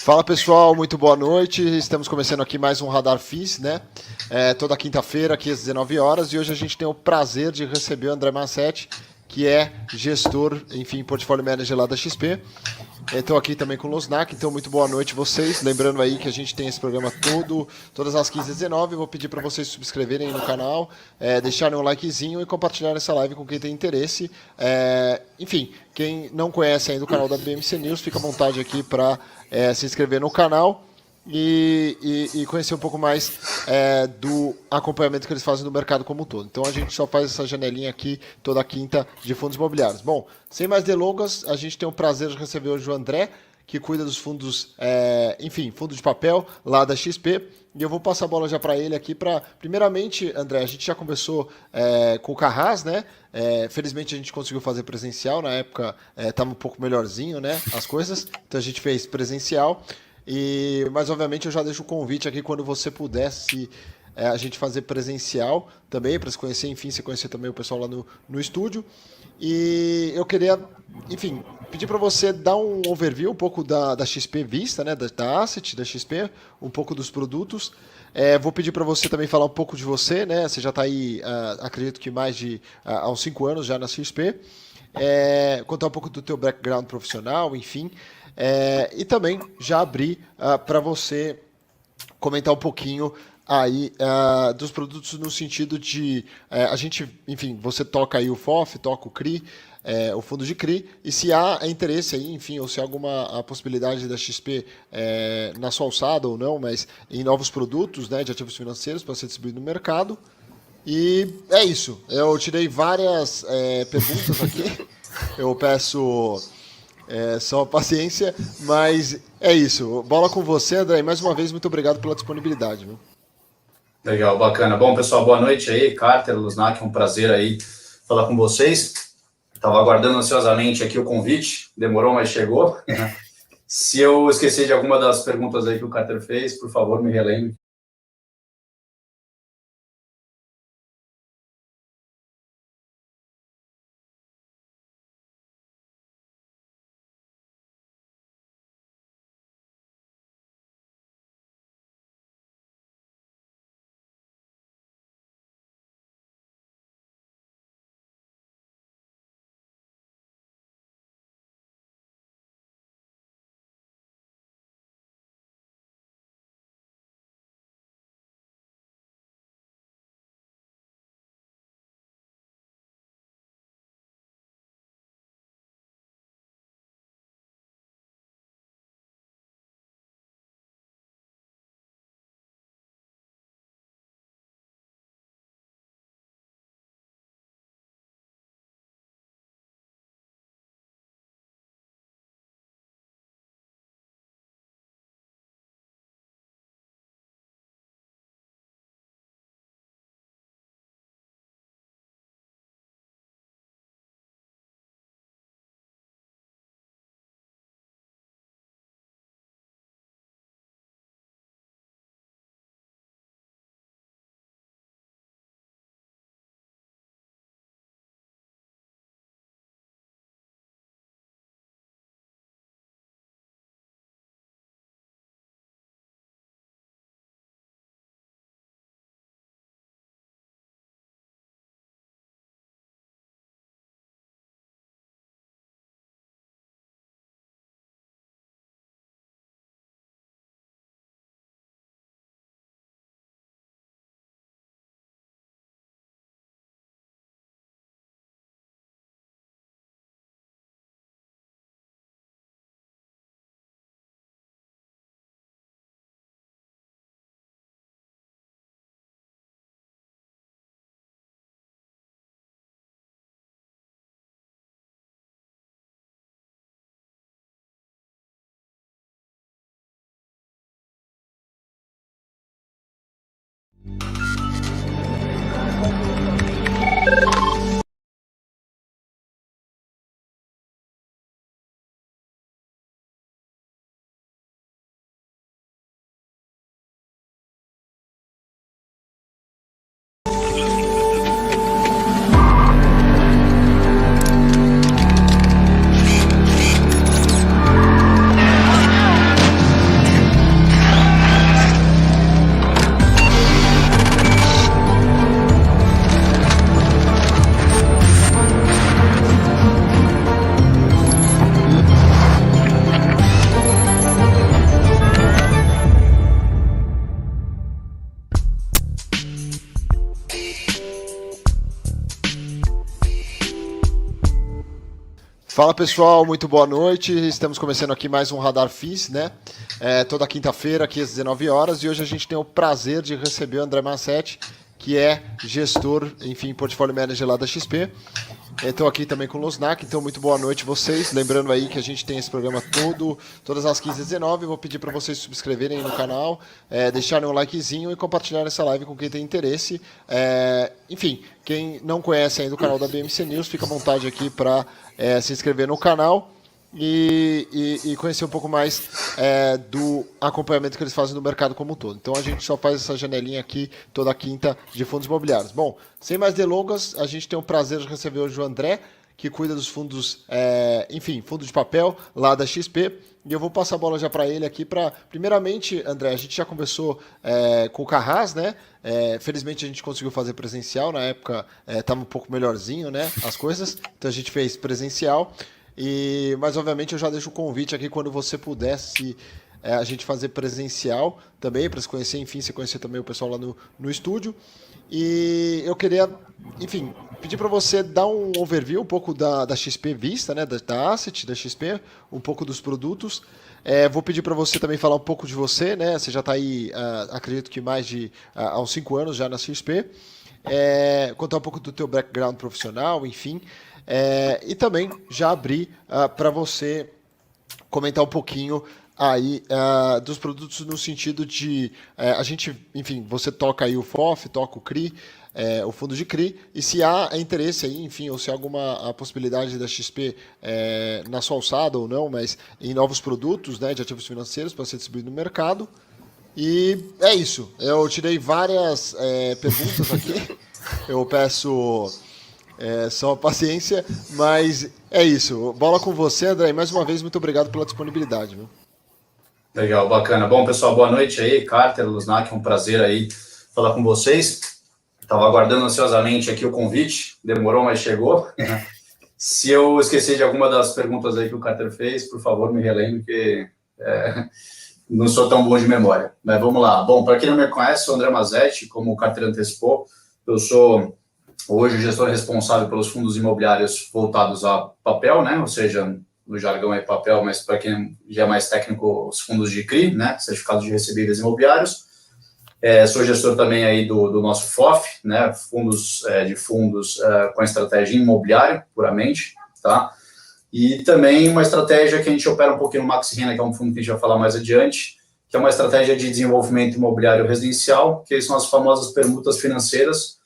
Fala pessoal, muito boa noite. Estamos começando aqui mais um Radar FIS, né? Toda quinta-feira, aqui às 19 horas, e hoje a gente tem o prazer de receber o André Massetti, que é gestor, enfim, portfólio manager lá da XP. Estou aqui também com o Losnak, então muito boa noite vocês. Lembrando aí que a gente tem esse programa todas as 15 às 19. Vou pedir para vocês se subscreverem aí no canal, deixarem um likezinho e compartilhar essa live com quem tem interesse. Enfim, quem não conhece ainda o canal da BMC News, fica à vontade aqui para se inscrever no canal e conhecer um pouco mais do acompanhamento que eles fazem no mercado como um todo. Então a gente só faz essa janelinha aqui toda quinta de fundos imobiliários. Bom, sem mais delongas, a gente tem o prazer de receber hoje o André, que cuida dos fundos, enfim, fundo de papel lá da XP. E eu vou passar a bola já para ele aqui para, primeiramente, André, a gente já conversou com o Carras, né? Felizmente a gente conseguiu fazer presencial, na época estava um pouco melhorzinho, né? As coisas, então a gente fez presencial. Mas obviamente eu já deixo o convite aqui quando você pudesse a gente fazer presencial também, para se conhecer, enfim, se conhecer também o pessoal lá no estúdio. E eu queria, enfim, pedir para você dar um overview um pouco da XP Vista, né, da Asset, da XP, um pouco dos produtos. Vou pedir para você também falar um pouco de você, né? Você já está aí, acredito que mais de há uns 5 anos já na XP. Contar um pouco do teu background profissional, enfim. E também já abrir para você comentar um pouquinho aí dos produtos no sentido de a gente, enfim, você toca aí o FOF, toca o CRI, o fundo de CRI, e se há interesse aí, enfim, ou se há alguma a possibilidade da XP na sua alçada ou não, mas em novos produtos, né, de ativos financeiros para ser distribuído no mercado. E é isso. Eu tirei várias perguntas aqui. Eu peço só paciência, mas é isso. Bola com você, André. E mais uma vez, muito obrigado pela disponibilidade. Viu? Legal, bacana. Bom, pessoal, boa noite aí. Carter, Luznak, é um prazer aí falar com vocês. Estava aguardando ansiosamente aqui o convite, demorou, mas chegou. Se eu esquecer de alguma das perguntas aí que o Carter fez, por favor, me relembre. Fala pessoal, muito boa noite. Estamos começando aqui mais um Radar FIS, né? Toda quinta-feira, aqui às 19 horas, e hoje a gente tem o prazer de receber o André Massetti, que é gestor, enfim, portfólio manager lá da XP. Estou aqui também com o Losnak, então muito boa noite vocês. Lembrando aí que a gente tem esse programa todas as 15 às 19. Vou pedir para vocês se subscreverem aí no canal, deixarem um likezinho e compartilhar essa live com quem tem interesse. Enfim, quem não conhece ainda o canal da BMC News, fica à vontade aqui para se inscrever no canal e conhecer um pouco mais do acompanhamento que eles fazem no mercado como um todo. Então a gente só faz essa janelinha aqui toda quinta de fundos imobiliários. Bom, sem mais delongas, a gente tem o prazer de receber hoje o André, que cuida dos fundos, fundo de papel lá da XP. E eu vou passar a bola já para ele aqui para... Primeiramente, André, a gente já conversou com o Carras, né? Felizmente a gente conseguiu fazer presencial, na época estava um pouco melhorzinho, né? As coisas, então a gente fez presencial. Mas obviamente eu já deixo o convite aqui quando você pudesse a gente fazer presencial também, para se conhecer, enfim, se conhecer também o pessoal lá no estúdio. E eu queria, enfim, pedir para você dar um overview um pouco da XP Vista, né, da Asset, da XP, um pouco dos produtos. Vou pedir para você também falar um pouco de você, né? Você já está aí, acredito que mais de há uns 5 anos já na XP. Contar um pouco do teu background profissional, enfim. E também já abrir para você comentar um pouquinho aí dos produtos no sentido de a gente, enfim, você toca aí o FOF, toca o CRI, o fundo de CRI, e se há interesse aí, enfim, ou se há alguma possibilidade da XP na sua alçada ou não, mas em novos produtos, né, de ativos financeiros para ser distribuído no mercado. E é isso. Eu tirei várias perguntas aqui. Eu peço só paciência, mas é isso. Bola com você, André. E mais uma vez, muito obrigado pela disponibilidade. Viu? Legal, bacana. Bom, pessoal, boa noite aí. Carter, Losnak, é um prazer aí falar com vocês. Estava aguardando ansiosamente aqui o convite. Demorou, mas chegou. Se eu esquecer de alguma das perguntas aí que o Carter fez, por favor, me relembre, que não sou tão bom de memória. Mas vamos lá. Bom, para quem não me conhece, sou o André Massetti, como o Carter antecipou. Eu sou hoje o gestor responsável pelos fundos imobiliários voltados a papel, né? Ou seja, no jargão é papel, mas para quem já é mais técnico, os fundos de CRI, né? Certificados de recebíveis imobiliários. Sou gestor também aí do nosso FOF, né? Fundos com estratégia imobiliária, puramente, tá? E também uma estratégia que a gente opera um pouquinho no Max Renda, que é um fundo que a gente vai falar mais adiante, que é uma estratégia de desenvolvimento imobiliário residencial, que são as famosas permutas financeiras.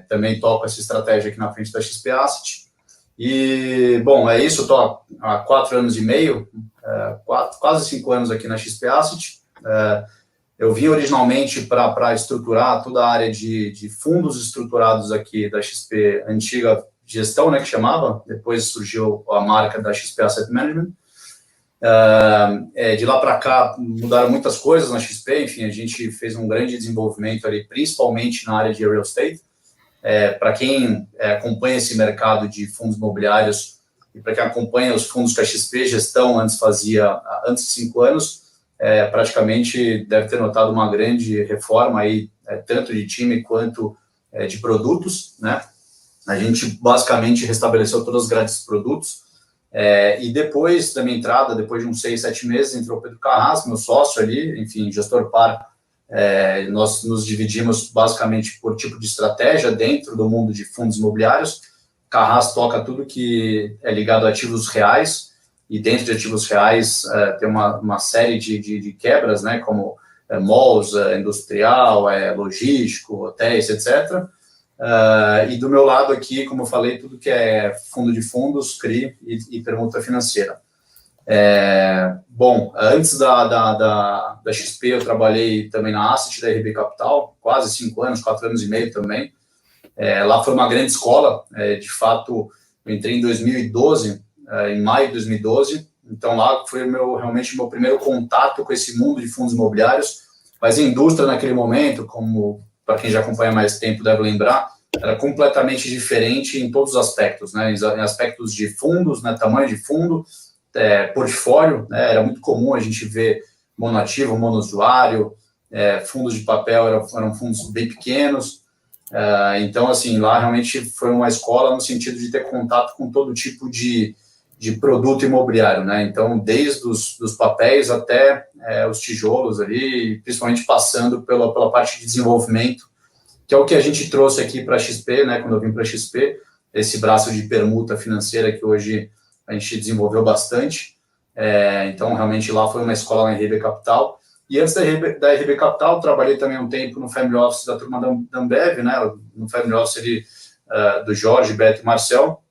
Também toco essa estratégia aqui na frente da XP Asset. E, bom, é isso. Estou há 4 anos e meio, quase 5 anos aqui na XP Asset. Eu vim originalmente para estruturar toda a área de fundos estruturados aqui da XP, antiga gestão, né, que chamava. Depois surgiu a marca da XP Asset Management. De lá para cá mudaram muitas coisas na XP. Enfim, a gente fez um grande desenvolvimento ali, principalmente na área de real estate. Para quem acompanha esse mercado de fundos imobiliários e para quem acompanha os fundos que a XP Gestão antes fazia, antes de 5 anos, praticamente deve ter notado uma grande reforma aí, tanto de time quanto de produtos, né? A gente basicamente restabeleceu todas as grades de produtos. E depois da minha entrada, depois de uns 6, 7 meses, entrou o Pedro Carras, meu sócio ali, enfim, gestor par. Nós nos dividimos basicamente por tipo de estratégia dentro do mundo de fundos imobiliários. Carras toca tudo que é ligado a ativos reais, e dentro de ativos reais tem uma série de quebras, né, como malls, industrial, logístico, hotéis, etc. E do meu lado aqui, como eu falei, tudo que é fundo de fundos, CRI e permuta financeira. Bom, antes da XP, eu trabalhei também na Asset da RB Capital, quase 5 anos, 4 anos e meio também. Lá foi uma grande escola. De fato, eu entrei em 2012, em maio de 2012, então lá foi realmente o meu primeiro contato com esse mundo de fundos imobiliários. Mas a indústria naquele momento, como para quem já acompanha mais tempo deve lembrar, era completamente diferente em todos os aspectos, né? Em aspectos de fundos, né? Tamanho de fundo, portfólio, né? Era muito comum a gente ver monoativo, monousuário, fundos de papel eram fundos bem pequenos, Então, assim, lá realmente foi uma escola no sentido de ter contato com todo tipo de produto imobiliário, né? Então, desde dos papéis até os tijolos ali, principalmente passando pela parte de desenvolvimento, que é o que a gente trouxe aqui para a XP, né? Quando eu vim para a XP, esse braço de permuta financeira que hoje a gente desenvolveu bastante. Então, realmente, lá foi uma escola na RB Capital. E antes da RB Capital, trabalhei também um tempo no Family Office da turma da Ambev, né? No Family Office ali, do Jorge, Beto e Marcel.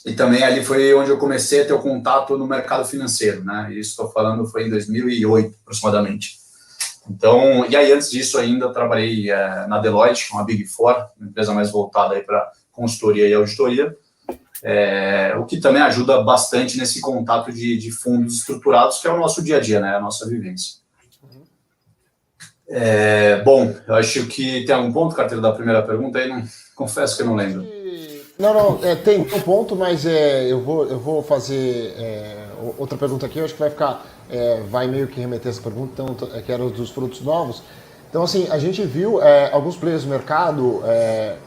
E também ali foi onde eu comecei a ter o contato no mercado financeiro, né? Isso estou falando foi em 2008, aproximadamente. Então, e aí antes disso ainda trabalhei na Deloitte, uma Big Four, uma empresa mais voltada aí para consultoria e auditoria, o que também ajuda bastante nesse contato de fundos estruturados, que é o nosso dia a dia, né? A nossa vivência. Bom, eu acho que tem algum ponto, Carteiro, da primeira pergunta aí? Não, confesso que eu não lembro. Não, tem um ponto, mas eu vou fazer outra pergunta aqui, eu acho que vai ficar, vai meio que remeter essa pergunta, então, que era dos produtos novos. Então, assim, a gente viu alguns players do mercado,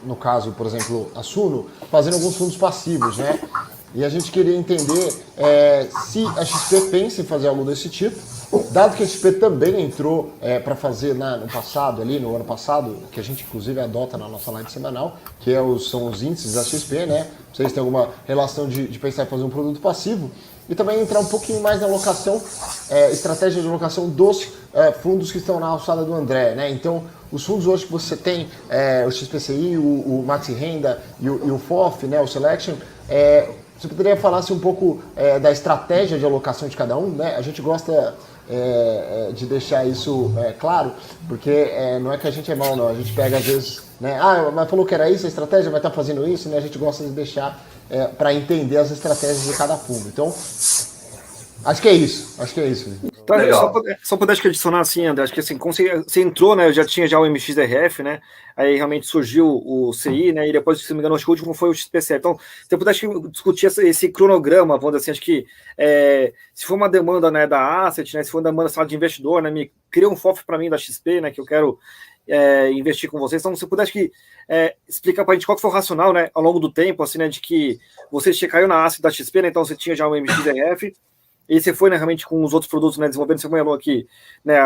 no caso, por exemplo, a Suno, fazendo alguns fundos passivos, né? E a gente queria entender se a XP pensa em fazer algo desse tipo, dado que a XP também entrou para fazer no passado, ali no ano passado, que a gente inclusive adota na nossa live semanal, que são os índices da XP, né? Vocês têm alguma relação de pensar em fazer um produto passivo e também entrar um pouquinho mais na alocação, estratégia de alocação dos fundos que estão na alçada do André, né? Então, os fundos hoje que você tem, o XPCI, o Maxi Renda e o FOF, né, o Selection, você poderia falar assim, um pouco da estratégia de alocação de cada um, né? A gente gosta de deixar isso claro, porque não é que a gente é mal, não. A gente pega às vezes, né? Mas falou que era isso, a estratégia vai estar fazendo isso, né? A gente gosta de deixar para entender as estratégias de cada fundo. Então, acho que é isso. Então, só poder acho que adicionar assim, André, acho que assim, como você entrou, né? Eu já tinha já o MXRF, né? Aí realmente surgiu o CI, né? E depois, se não me engano, acho que o último foi o XPC. Então, você puder acho que discutir esse cronograma, vamos dizer assim, acho que se for uma demanda, né, da Asset, né? Se for uma demanda sala de investidor, né? Me cria um FOF para mim da XP, né? Que eu quero investir com vocês. Então, se puder acho que explicar para a gente qual que foi o racional, né? Ao longo do tempo, assim, né? De que você caiu na Asset da XP, né? Então, você tinha já o MXRF. E você foi, né, realmente com os outros produtos, né, desenvolvendo, você falou aqui, né,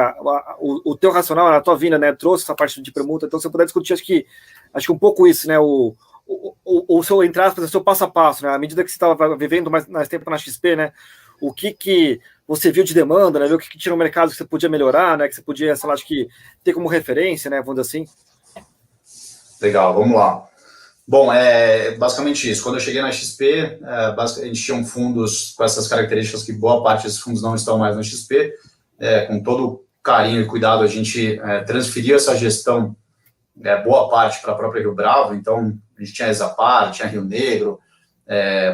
o teu racional, a tua vinda, né, trouxe essa parte de permuta, então você puder discutir, acho que um pouco isso, né, o seu, entre aspas, o seu passo a passo, né, à medida que você estava vivendo mais tempo na XP, né, o que você viu de demanda, né, o que tinha no mercado que você podia melhorar, né, que você podia, sei lá, acho que ter como referência, né, vamos dizer assim. Legal, vamos lá. Bom, basicamente isso. Quando eu cheguei na XP, a gente tinha fundos com essas características que boa parte desses fundos não estão mais na XP. Com todo carinho e cuidado, a gente transferiu essa gestão, boa parte, para a própria Rio Bravo. Então, a gente tinha Exapar, tinha Rio Negro,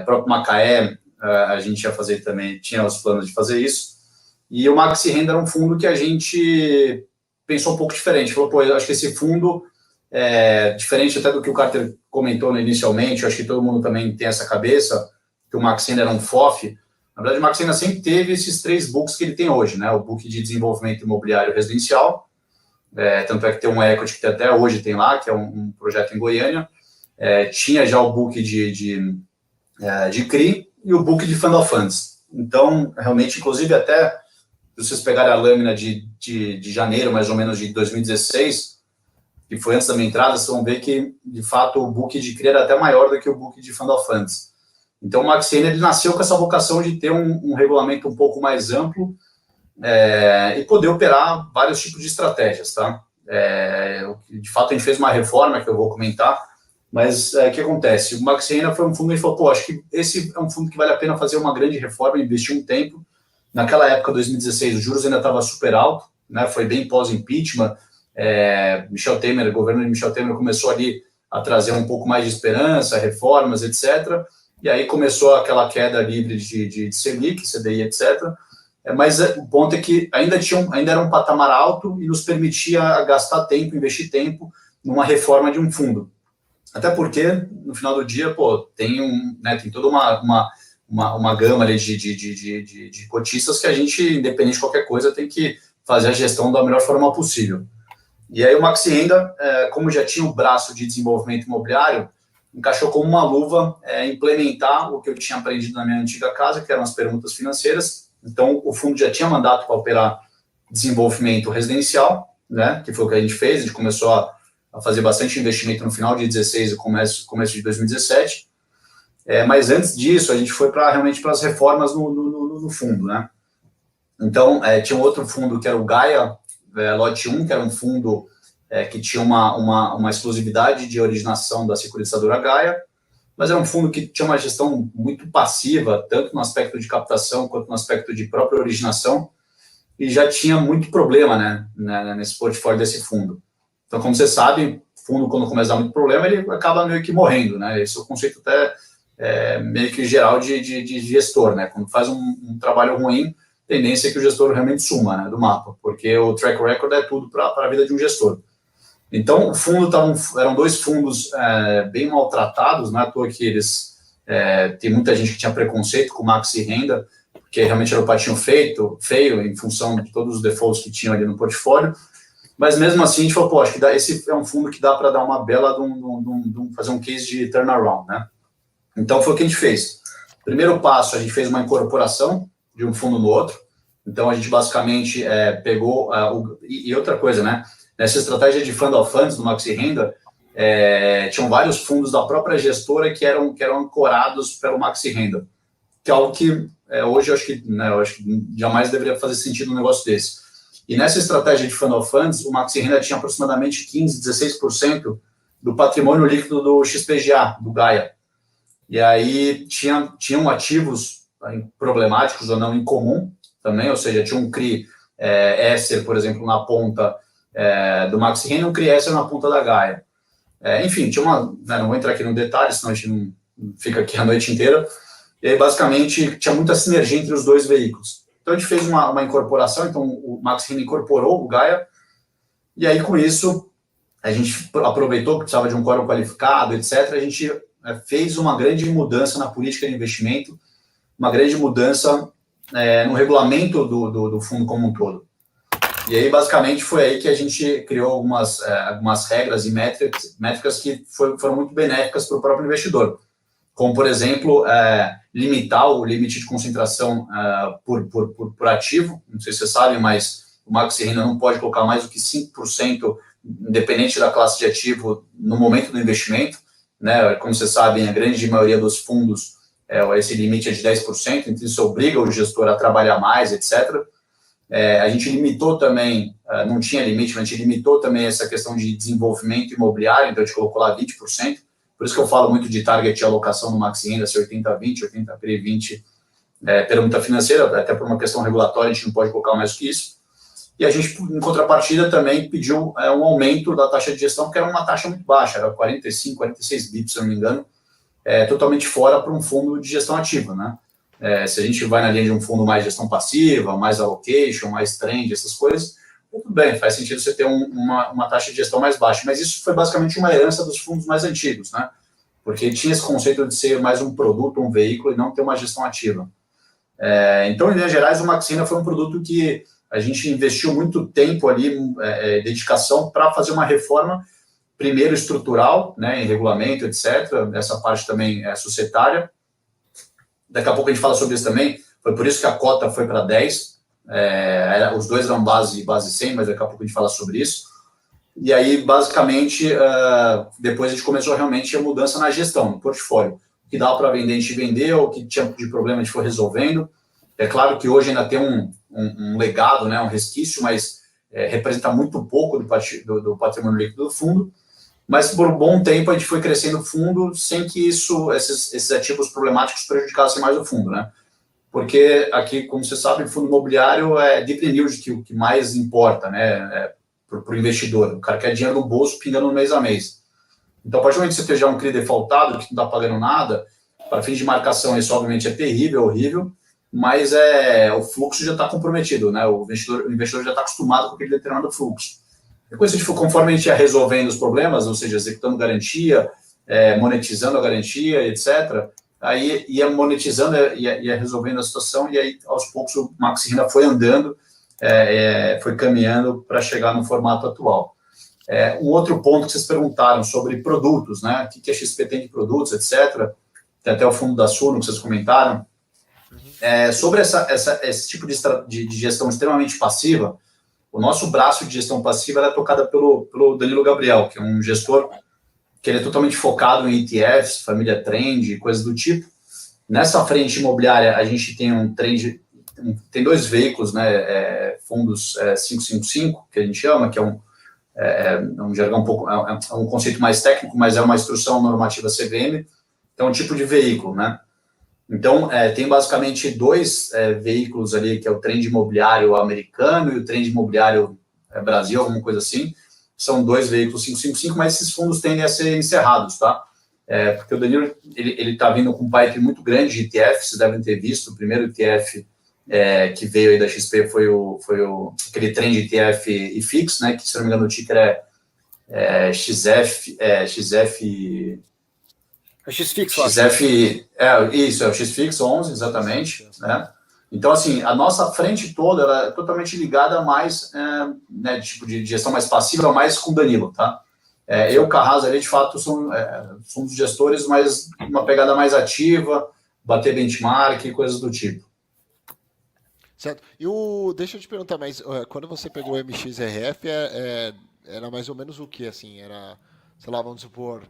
próprio Macaé, a gente ia fazer também, tinha os planos de fazer isso. E o Maxi Renda era um fundo que a gente pensou um pouco diferente. Falou, pô, eu acho que esse fundo... diferente até do que o Carter comentou inicialmente, eu acho que todo mundo também tem essa cabeça, que o Maxi Renda era um FOF. Na verdade, o Maxi Renda sempre teve esses 3 books que ele tem hoje, né? O book de desenvolvimento imobiliário residencial, tanto é que tem um equity que até hoje tem lá, que é um projeto em Goiânia, tinha já o book de CRI e o book de Fund of Funds. Então, realmente, inclusive até, se vocês pegarem a lâmina de janeiro, mais ou menos, de 2016, que foi antes da minha entrada, vocês vão ver que, de fato, o book de CRI era até maior do que o book de Fund of Funds. Então, o Maxi Renda, ele nasceu com essa vocação de ter um regulamento um pouco mais amplo e poder operar vários tipos de estratégias, tá? De fato, a gente fez uma reforma, que eu vou comentar, mas o que acontece? O Maxi Renda foi um fundo que falou, pô, acho que esse é um fundo que vale a pena fazer uma grande reforma, investir um tempo. Naquela época, 2016, os juros ainda estavam super alto, né? Foi bem pós-impeachment. Michel Temer, o governo de Michel Temer começou ali a trazer um pouco mais de esperança, reformas, etc. E aí começou aquela queda livre de Selic, CDI, etc. Mas o ponto é que ainda era um patamar alto e nos permitia gastar tempo, investir tempo numa reforma de um fundo. Até porque, no final do dia, pô, tem toda uma gama ali de cotistas que a gente, independente de qualquer coisa, tem que fazer a gestão da melhor forma possível. E aí o Maxi Renda, como já tinha o braço de desenvolvimento imobiliário, encaixou como uma luva implementar o que eu tinha aprendido na minha antiga casa, que eram as permutas financeiras. Então, o fundo já tinha mandato para operar desenvolvimento residencial, né, que foi o que a gente fez. A gente começou a fazer bastante investimento no final de 2016 e começo de 2017. Mas antes disso, a gente foi realmente para as reformas no fundo, né? Então, tinha um outro fundo que era o Gaia Lote 1, que era um fundo que tinha uma exclusividade de originação da securitizadora Gaia, mas era um fundo que tinha uma gestão muito passiva, tanto no aspecto de captação quanto no aspecto de própria originação, e já tinha muito problema, né, nesse portfólio desse fundo. Então, como você sabe, fundo, quando começa a dar muito problema, ele acaba meio que morrendo, né? Esse é o conceito até meio que geral de gestor, né? Quando faz um trabalho ruim, tendência é que o gestor realmente suma, né, do mapa, porque o track record é tudo para a vida de um gestor. Então, o fundo eram 2 fundos bem maltratados, não é à toa que eles... tem muita gente que tinha preconceito com o Maxi Renda, porque realmente era o patinho feio, em função de todos os defaults que tinham ali no portfólio, mas mesmo assim a gente falou, acho que esse é um fundo que dá para dar uma bela, fazer um case de turnaround, né? Então, foi o que a gente fez. Primeiro passo, a gente fez uma incorporação de um fundo no outro, então a gente basicamente pegou, e outra coisa, né? Nessa estratégia de fund of funds do Maxi Renda, tinham vários fundos da própria gestora que eram ancorados pelo Maxi Renda, que é algo que hoje eu acho que jamais deveria fazer sentido um negócio desse. E nessa estratégia de fund of funds, o Maxi Renda tinha aproximadamente 15%, 16% do patrimônio líquido do XPGA, do Gaia. E aí tinham ativos problemáticos ou não em comum também, ou seja, tinha um CRI Esser, por exemplo, na ponta do Maxi Renda, um CRI Esser na ponta da Gaia. Enfim, tinha não vou entrar aqui no detalhe, senão a gente não fica aqui a noite inteira. E aí, basicamente, tinha muita sinergia entre os 2 veículos. Então, a gente fez uma incorporação, então o Maxi Renda incorporou o Gaia, e aí, com isso, a gente aproveitou que precisava de um quórum qualificado, etc. A gente fez uma grande mudança na política de investimento, uma grande mudança no regulamento do fundo como um todo. E aí, basicamente, foi aí que a gente criou algumas regras e métricas que foram muito benéficas para o próprio investidor. Como, por exemplo, limitar o limite de concentração por ativo. Não sei se vocês sabem, mas o Maxi Renda não pode colocar mais do que 5%, independente da classe de ativo, no momento do investimento, né? Como vocês sabem, a grande maioria dos fundos, esse limite é de 10%, então isso obriga o gestor a trabalhar mais, etc. A gente limitou também, não tinha limite, mas a gente limitou também essa questão de desenvolvimento imobiliário, então a gente colocou lá 20%. Por isso que eu falo muito de target de alocação no Maxi Renda, ser 80-20, 80 CRI 20 permuta financeira, até por uma questão regulatória, a gente não pode colocar mais que isso. E a gente, em contrapartida, também pediu um aumento da taxa de gestão, que era uma taxa muito baixa, era 45, 46 bips, se eu não me engano, totalmente fora para um fundo de gestão ativa, né? Se a gente vai na linha de um fundo mais gestão passiva, mais allocation, mais trend, essas coisas, tudo bem, faz sentido você ter uma taxa de gestão mais baixa, mas isso foi basicamente uma herança dos fundos mais antigos, né? Porque tinha esse conceito de ser mais um produto, um veículo, e não ter uma gestão ativa. Então, em linhas gerais, o Maxi Renda foi um produto que a gente investiu muito tempo ali, dedicação, para fazer uma reforma, primeiro estrutural, né, em regulamento, etc. Essa parte também é societária. Daqui a pouco a gente fala sobre isso também. Foi por isso que a cota foi para 10. Os 2 eram base 100, mas daqui a pouco a gente fala sobre isso. E aí, basicamente, depois a gente começou realmente a mudança na gestão, no portfólio. O que dava para vender, a gente vendeu, o que tinha de problema, a gente foi resolvendo. É claro que hoje ainda tem um legado, né, um resquício, mas representa muito pouco do patrimônio líquido do fundo. Mas por um bom tempo a gente foi crescendo o fundo sem que esses ativos problemáticos prejudicassem mais o fundo, né? Porque aqui, como você sabe, o fundo imobiliário é dividend yield o que mais importa, né, para o investidor. O cara quer dinheiro no bolso pingando no mês a mês. Então, a partir do momento que você tiver um CRI defaultado, que não está pagando nada, para fins de marcação, isso obviamente é terrível, horrível, mas o fluxo já está comprometido, né? O investidor já está acostumado com aquele determinado fluxo. Depois, conforme a gente ia resolvendo os problemas, ou seja, executando garantia, monetizando a garantia, etc., aí ia monetizando, ia resolvendo a situação, e aí, aos poucos, o Maxi Renda foi andando, foi caminhando para chegar no formato atual. Um outro ponto que vocês perguntaram sobre produtos, né? O que a XP tem de produtos, etc. Tem até o fundo da Suno que vocês comentaram. Sobre esse tipo de gestão extremamente passiva, o nosso braço de gestão passiva é tocado pelo Danilo Gabriel, que é um gestor que ele é totalmente focado em ETFs, família trend, coisas do tipo. Nessa frente imobiliária, a gente tem tem 2 veículos, né, fundos 555, que a gente chama, que é um jargão um pouco, é um conceito mais técnico, mas é uma instrução normativa CVM, então é um tipo de veículo, né? Então, tem basicamente 2 veículos ali, que é o trend imobiliário americano e o trend imobiliário Brasil, alguma coisa assim. São 2 veículos 555, mas esses fundos tendem a ser encerrados, tá? Porque o Danilo, ele tá vindo com um pipe muito grande de ETF, vocês devem ter visto. O primeiro ETF que veio aí da XP foi aquele trend ETF IFIX, né? Que, se não me engano, o ticker é XF... XFIX, isso, é o XFIX 11, exatamente, né? Então, assim, a nossa frente toda ela é totalmente ligada mais, né, tipo de gestão mais passiva, mais com o Danilo, tá? Eu e o Carrasco ali, de fato, somos gestores, mas uma pegada mais ativa, bater benchmark e coisas do tipo. Certo. Deixa eu te perguntar, mas quando você pegou o MXRF, era mais ou menos o que, assim? Era, sei lá, vamos supor,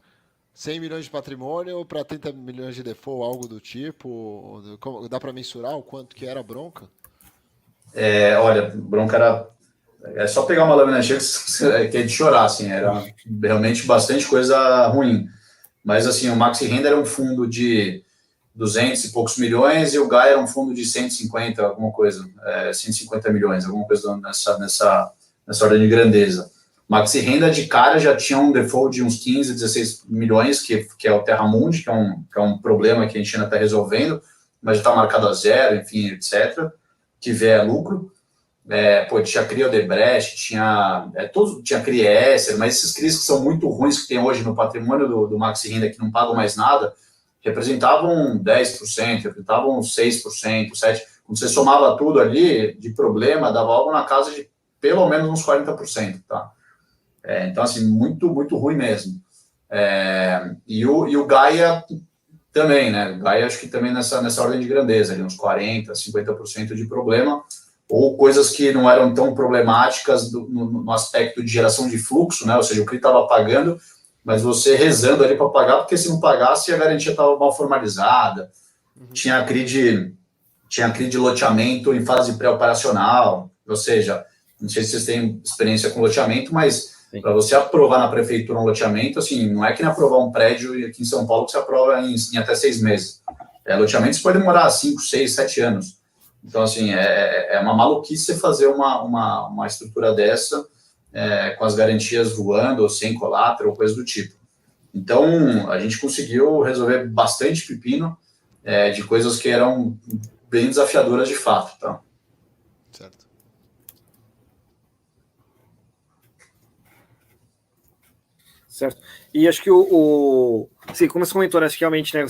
100 milhões de patrimônio para 30 milhões de default, algo do tipo? Dá para mensurar o quanto que era a bronca? Olha, bronca era... É só pegar uma lâmina cheia que é de chorar, assim, era realmente bastante coisa ruim. Mas, assim, o Maxi Renda era um fundo de 200 e poucos milhões e o Gaia era um fundo de 150, alguma coisa, 150 milhões, alguma coisa nessa ordem de grandeza. Maxi Renda de cara já tinha um default de uns 15, 16 milhões, que é o Terramundi, que é um problema que a gente ainda está resolvendo, mas já está marcado a 0, enfim, etc., que vier lucro. Tinha CRI Odebrecht, tinha CRI Esser, mas esses CRIs que são muito ruins que tem hoje no patrimônio do Maxi Renda, que não pagam mais nada, representavam 10%, representavam 6%, 7%. Quando você somava tudo ali, de problema, dava algo na casa de pelo menos uns 40%, tá? Então, assim, muito, muito ruim mesmo. E o Gaia também, né? O Gaia acho que também nessa ordem de grandeza, ali, uns 40%, 50% de problema, ou coisas que não eram tão problemáticas no aspecto de geração de fluxo, né? Ou seja, o CRI estava pagando, mas você rezando ali para pagar, porque se não pagasse, a garantia estava mal formalizada. Tinha CRI de loteamento em fase pré-operacional, ou seja, não sei se vocês têm experiência com loteamento, mas para você aprovar na prefeitura um loteamento, assim, não é que nem aprovar um prédio aqui em São Paulo que você aprova em até 6 meses. Loteamentos pode demorar 5, 6, 7 anos. Então, assim, é uma maluquice você fazer uma estrutura dessa com as garantias voando ou sem collateral ou coisa do tipo. Então, a gente conseguiu resolver bastante pepino de coisas que eram bem desafiadoras de fato, tá? Certo. Certo. E acho que assim, como você comentou, né, acho que realmente, né,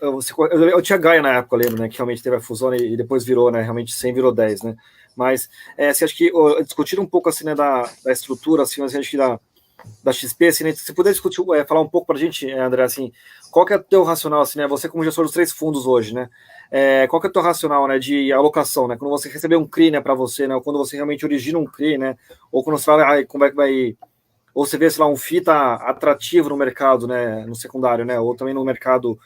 eu tinha Gaia na época, eu lembro, né, que realmente teve a fusão e depois virou, né, realmente 100 virou 10, né, mas, assim, acho que discutir um pouco, assim, né, da estrutura, assim, acho que da XP, assim, né, se puder discutir, falar um pouco pra gente, André, assim, qual que é o teu racional, assim, né, você como gestor dos 3 fundos hoje, né, qual que é o teu racional, né, de alocação, né, quando você receber um CRI, né, para você, né, ou quando você realmente origina um CRI, né, ou quando você fala, como é que vai... ou você vê, sei lá, um FII atrativo no mercado, né, no secundário, né, ou também no mercado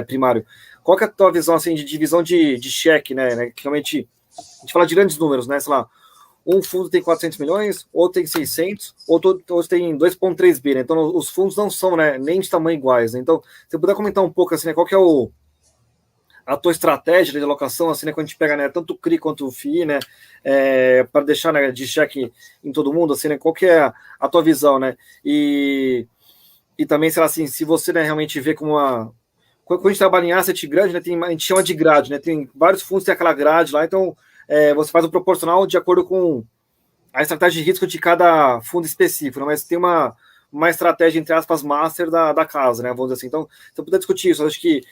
primário. Qual que é a tua visão, assim, de divisão de cheque, né, que realmente, a gente fala de grandes números, né, sei lá, um fundo tem 400 milhões, outro tem 600, outro tem 2,3 bi, né, então os fundos não são, né, nem de tamanho iguais, né, então, se você puder comentar um pouco, assim, né, qual que é a tua estratégia de alocação, assim, né, quando a gente pega, né, tanto o CRI quanto o FII, né, para deixar, né, de cheque em todo mundo, assim, né, qual que é a tua visão, né, e também, sei lá, assim, se você, né, realmente vê como quando a gente trabalha em asset grande, né, a gente chama de grade, né, tem vários fundos que tem aquela grade lá, então você faz o proporcional de acordo com a estratégia de risco de cada fundo específico, né, mas tem uma estratégia, entre aspas, master da casa, né, vamos dizer assim. Então, se eu puder discutir isso, eu acho que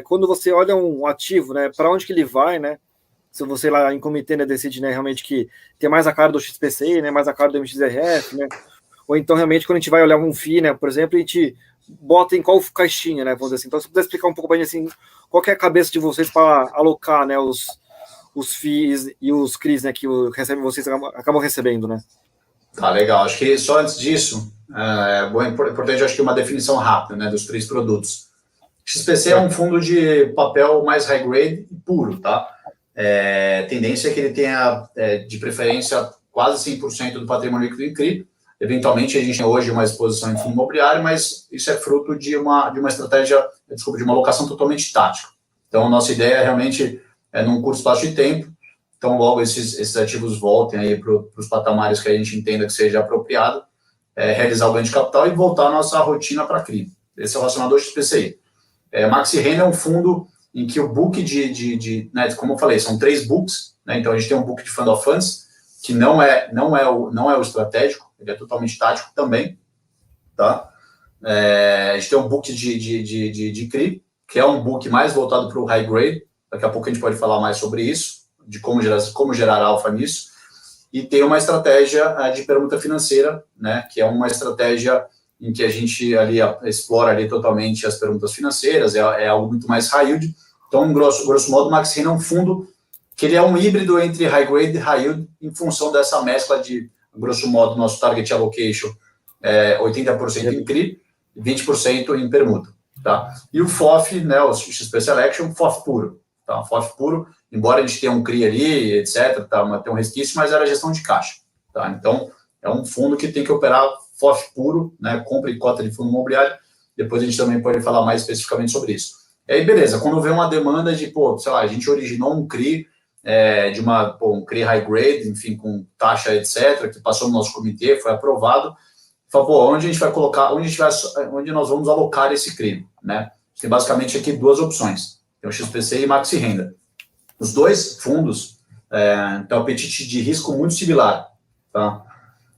quando você olha um ativo, né, para onde que ele vai, né, se você lá em comitê, né, decide, né, realmente que tem mais a cara do XPCI, né, mais a cara do MXRF, né, ou então realmente quando a gente vai olhar um FII, né, por exemplo, a gente bota em qual caixinha, né, vamos dizer assim. Então, se você puder explicar um pouco para mim, assim, qual que é a cabeça de vocês para alocar, né, os FIIs e os CRIs, né, que vocês acabam recebendo, né? Tá, legal. Acho que só antes disso, importante, acho que uma definição rápida, né, dos 3 produtos. XPC é um fundo de papel mais high grade e puro, tá? Tendência é que ele tenha, de preferência, quase 100% do patrimônio líquido em CRI. Eventualmente, a gente tem hoje uma exposição em fundo imobiliário, mas isso é fruto de uma estratégia, de uma alocação totalmente tática. Então, a nossa ideia realmente num curto espaço de tempo. Então, logo esses ativos voltem aí para os patamares que a gente entenda que seja apropriado, realizar o ganho de capital e voltar a nossa rotina para CRI. Esse é o racional do XPCI. Maxi Renda é um fundo em que o book né, como eu falei, são 3 books, né, então a gente tem um book de Fund of Funds, que não é o estratégico, ele é totalmente tático também, tá? A gente tem um book de CRI, que é um book mais voltado para o high grade, daqui a pouco a gente pode falar mais sobre isso, de como gerar alfa nisso, e tem uma estratégia de permuta financeira, né, que é uma estratégia em que a gente ali explora ali totalmente as permutas financeiras, é algo muito mais high yield. Então, grosso modo, o Maxi Renda é um fundo que ele é um híbrido entre high grade e high yield, em função dessa mescla de, grosso modo, nosso target allocation 80% em CRI e 20% em permuta, tá? E o FOF, né, o XP Selection, FOF puro, tá? FOF puro, embora a gente tenha um CRI ali, etc., tá, tem um resquício, mas era gestão de caixa, tá? Então, é um fundo que tem que operar FOF puro, né, compra e cota de fundo imobiliário, depois a gente também pode falar mais especificamente sobre isso. E aí, beleza, quando vem uma demanda de, sei lá, a gente originou um CRI, um CRI high grade, enfim, com taxa, etc., que passou no nosso comitê, foi aprovado, falou, onde a gente vai colocar, onde nós vamos alocar esse CRI, né? Tem basicamente aqui 2 opções, tem o XPC e Maxi Renda. Os 2 fundos têm um apetite de risco muito similar, tá?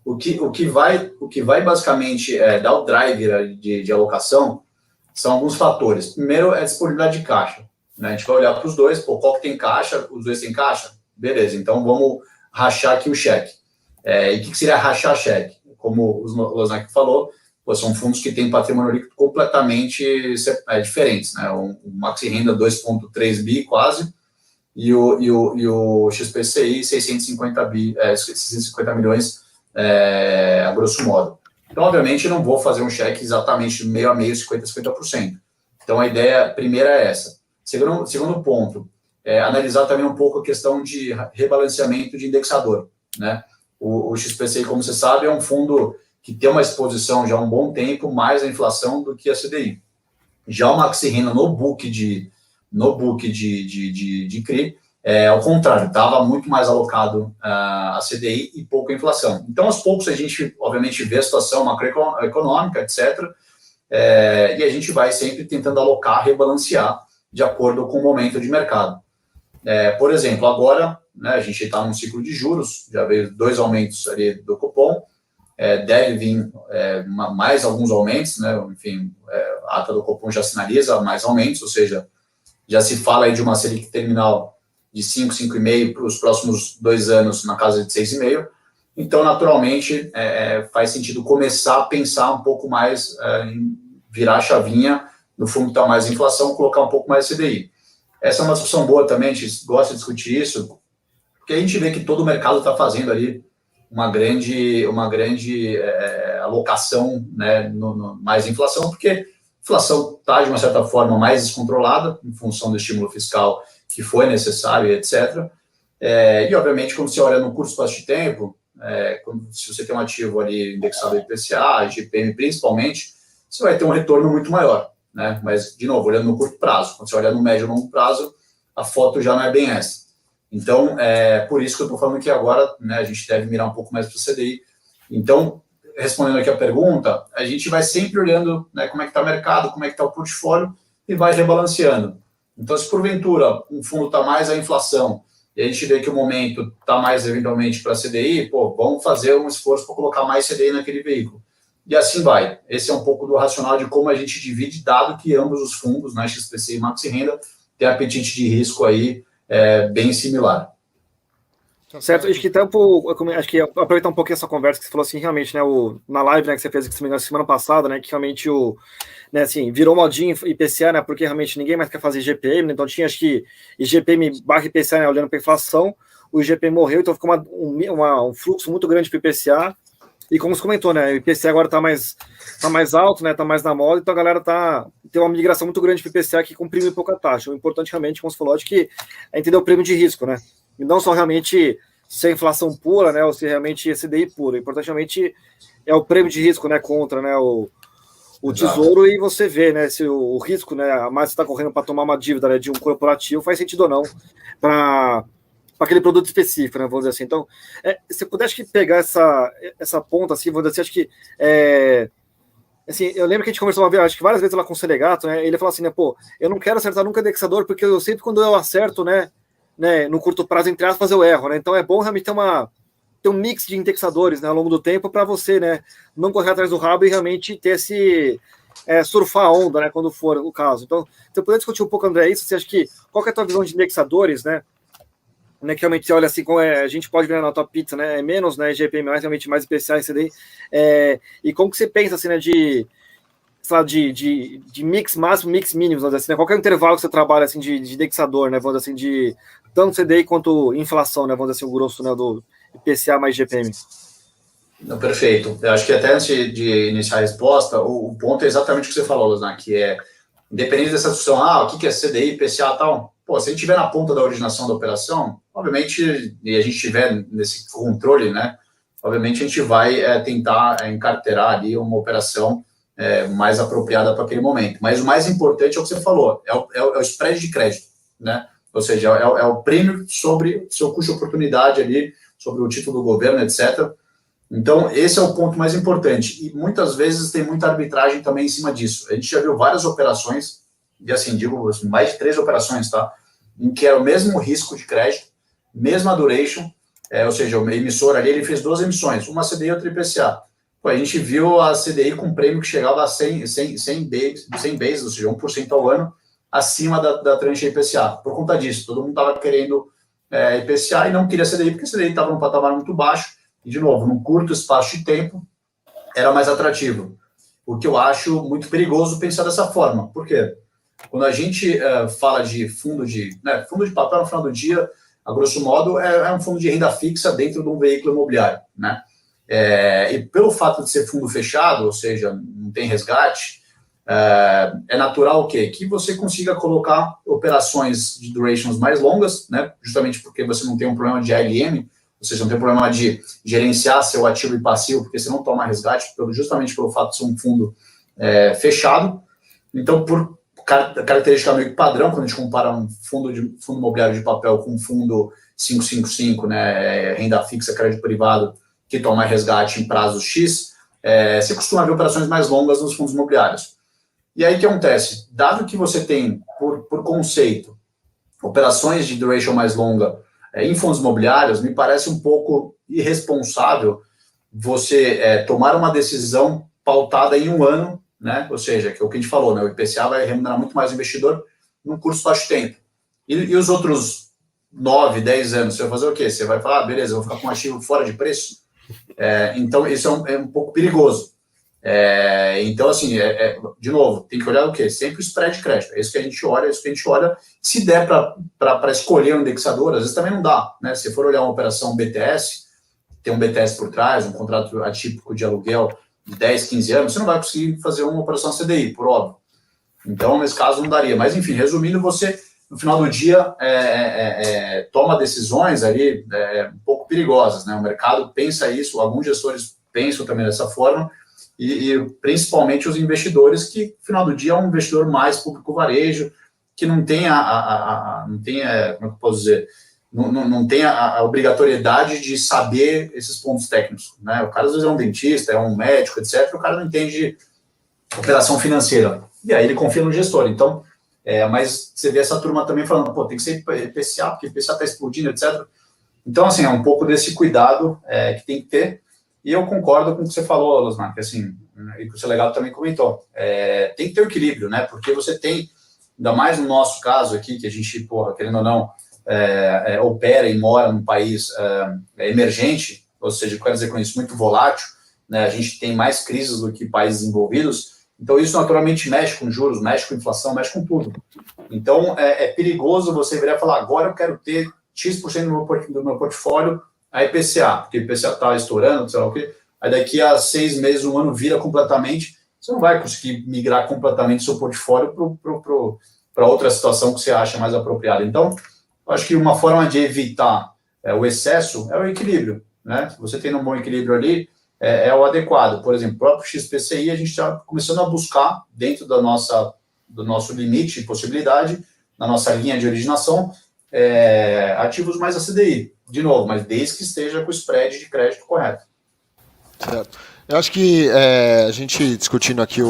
O que vai basicamente dar o driver de alocação são alguns fatores. Primeiro é a disponibilidade de caixa, né? A gente vai olhar para os 2, qual que tem caixa, os 2 têm caixa? Beleza, então vamos rachar aqui o cheque. E o que seria rachar cheque? Como o Losnak falou, são fundos que têm patrimônio líquido completamente diferentes, né? O Maxi Renda 2,3 bi quase, e o XPCI 650 milhões a grosso modo. Então, obviamente, eu não vou fazer um cheque exatamente meio a meio, 50%. Então, a ideia primeira é essa. Segundo ponto, analisar também um pouco a questão de rebalanceamento de indexador, né? O XPCI, como você sabe, é um fundo que tem uma exposição já há um bom tempo mais à inflação do que a CDI. Já o Maxi Renda no book de CRI, ao contrário, estava muito mais alocado a CDI e pouco a inflação. Então, aos poucos, a gente, obviamente, vê a situação macroeconômica, etc., e a gente vai sempre tentando alocar, rebalancear de acordo com o momento de mercado. Por exemplo, agora, né, a gente está num ciclo de juros, já veio 2 aumentos ali do cupom, deve vir mais alguns aumentos, né, enfim, a ata do cupom já sinaliza mais aumentos, ou seja, já se fala aí de uma Selic terminal de 5, 5,5 para os próximos 2 anos na casa de 6,5. Então, naturalmente, faz sentido começar a pensar um pouco mais em virar a chavinha no fundo que está mais inflação, colocar um pouco mais CDI. Essa é uma discussão boa também, a gente gosta de discutir isso, porque a gente vê que todo o mercado está fazendo ali uma grande alocação, né, mais inflação, porque a inflação está, de uma certa forma, mais descontrolada em função do estímulo fiscal que foi necessário, etc. E, obviamente, quando você olha no curto espaço de tempo, se você tem um ativo ali indexado ao IPCA, IGPM principalmente, você vai ter um retorno muito maior, né? Mas, de novo, olhando no curto prazo, quando você olha no médio e longo prazo, a foto já não é bem essa. Então, por isso que eu estou falando que agora, né, a gente deve mirar um pouco mais para o CDI. Então, respondendo aqui a pergunta, a gente vai sempre olhando, né, como é que está o mercado, como é que está o portfólio e vai rebalanceando. Então, se porventura um fundo está mais à inflação e a gente vê que o momento está mais eventualmente para CDI, vamos fazer um esforço para colocar mais CDI naquele veículo. E assim vai. Esse é um pouco do racional de como a gente divide, dado que ambos os fundos, né, XPC e Maxi Renda, têm apetite de risco aí bem similar. Certo, acho que acho que aproveitar um pouquinho essa conversa que você falou assim, realmente, né, na live, né, que você fez semana passada, né, que realmente né, assim, virou modinho IPCA, né, porque realmente ninguém mais quer fazer IGPM, né, então tinha, acho que, IGPM barra IPCA, né, olhando para a inflação, o IGPM morreu, então ficou um fluxo muito grande para o IPCA, e como você comentou, né, o IPCA agora está mais alto, né, está mais na moda, então a galera tem uma migração muito grande para o IPCA que comprime pouca taxa. O importante realmente, como você falou, é que é entender o prêmio de risco, né, e não só realmente se é inflação pura, né, ou se realmente é CDI pura. O importante realmente é o prêmio de risco, né, contra, né, o tesouro, e você vê, né, se o risco, né, a mais você está correndo para tomar uma dívida, né, de um corporativo faz sentido ou não para aquele produto específico, né, vamos dizer assim. Então, se puder acho que pegar essa ponta, assim, vamos dizer assim, acho que assim, eu lembro que a gente conversou acho que várias vezes lá com o Selegato, né, ele falou assim, né, pô, eu não quero acertar nunca indexador, porque eu sempre quando eu acerto, né, no curto prazo, entre aspas, eu erro, né? Então é bom realmente ter um mix de indexadores, né, ao longo do tempo para você, né, não correr atrás do rabo e realmente ter surfar a onda, né, quando for o caso. Então, se eu puder discutir um pouco, André, isso, você acha qual que é a tua visão de indexadores, né, que realmente você olha assim, como a gente pode ver na tua pizza, né, é menos, né, GPM, realmente mais especiais, CDI, e como que você pensa, assim, né, de mix máximo, mix mínimo, vamos dizer assim, né? Qual é o intervalo que você trabalha assim, de indexador, né? Vamos dizer assim, de tanto CDI quanto inflação, né? Vamos dizer assim, o grosso, né, do IPCA mais GPM. Não, perfeito. Eu acho que até antes de iniciar a resposta, o ponto é exatamente o que você falou, Luznak, que independente dessa discussão, o que é CDI, IPCA e tal, pô, se a gente estiver na ponta da originação da operação, obviamente, e a gente estiver nesse controle, né, obviamente a gente vai tentar encarteirar ali uma operação mais apropriada para aquele momento. Mas o mais importante é o que você falou, é o spread de crédito, né? Ou seja, é o prêmio sobre seu custo de oportunidade ali, sobre o título do governo, etc. Então, esse é o ponto mais importante. E muitas vezes tem muita arbitragem também em cima disso. A gente já viu várias operações, e assim, digo, mais de 3 operações, tá? Em que é o mesmo risco de crédito, mesma duration, ou seja, o emissor ali, ele fez 2 emissões, uma CDI e outra IPCA. Pô, a gente viu a CDI com prêmio que chegava a 100 bases, ou seja, 1% ao ano, acima da tranche IPCA. Por conta disso, todo mundo estava querendo IPCA e não queria CDI, porque a CDI estava num patamar muito baixo, e, de novo, num curto espaço de tempo, era mais atrativo. O que eu acho muito perigoso pensar dessa forma. Por quê? Quando a gente fala de fundo de papel, no final do dia, a grosso modo, é um fundo de renda fixa dentro de um veículo imobiliário, né? E pelo fato de ser fundo fechado, ou seja, não tem resgate, é natural o quê? Que você consiga colocar operações de durations mais longas, né? Justamente porque você não tem um problema de ALM, ou seja, não tem problema de gerenciar seu ativo e passivo, porque você não toma resgate, justamente pelo fato de ser um fundo fechado. Então, por característica meio que padrão, quando a gente compara um fundo imobiliário de papel com um fundo 555, né, renda fixa, crédito privado, que toma resgate em prazos X, você costuma ver operações mais longas nos fundos imobiliários. E aí o que acontece? Dado que você tem, por conceito, operações de duration mais longa em fundos imobiliários, me parece um pouco irresponsável você tomar uma decisão pautada em um ano, né? Ou seja, que é o que a gente falou, né? O IPCA vai remunerar muito mais o investidor num curto espaço de tempo. E os outros 9, 10 anos, você vai fazer o quê? Você vai falar, beleza, eu vou ficar com um ativo fora de preço? Então, isso é um pouco perigoso. Então, assim, de novo, tem que olhar o quê? Sempre o spread de crédito. É isso que a gente olha, Se der para escolher um indexador, às vezes também não dá, né? Se for olhar uma operação BTS, tem um BTS por trás, um contrato atípico de aluguel de 10, 15 anos, você não vai conseguir fazer uma operação CDI, por óbvio. Então, nesse caso, não daria. Mas, enfim, resumindo, você, no final do dia, toma decisões ali um pouco perigosas, né? O mercado pensa isso, alguns gestores pensam também dessa forma, e principalmente os investidores, que, no final do dia, é um investidor mais público varejo, que não tem como é que eu posso dizer, não tem a obrigatoriedade de saber esses pontos técnicos, né? O cara, às vezes, é um dentista, é um médico, etc., o cara não entende operação financeira, e aí ele confia no gestor. Então, mas você vê essa turma também falando, pô, tem que ser IPCA, porque o IPCA está explodindo, etc. Então, assim, é um pouco desse cuidado que tem que ter. E eu concordo com o que você falou, Luznak, assim, e que o seu legado também comentou. Tem que ter o equilíbrio, né? Porque você tem, ainda mais no nosso caso aqui, que a gente, porra, querendo ou não, opera e mora num país emergente, ou seja, quer dizer com isso, muito volátil, né? A gente tem mais crises do que países desenvolvidos, então isso naturalmente mexe com juros, mexe com inflação, mexe com tudo. Então é perigoso você virar e falar, agora eu quero ter X% do meu portfólio a IPCA, porque o IPCA está estourando, sei lá o quê, aí daqui a 6 meses, um ano, vira completamente, você não vai conseguir migrar completamente seu portfólio para outra situação que você acha mais apropriada. Então, eu acho que uma forma de evitar o excesso é o equilíbrio, né? Se você tem um bom equilíbrio ali, é o adequado. Por exemplo, o próprio XPCI, a gente está começando a buscar, dentro do nosso limite de possibilidade, na nossa linha de originação, ativos mais a CDI, de novo, mas desde que esteja com o spread de crédito correto. Certo. Eu acho que a gente discutindo aqui,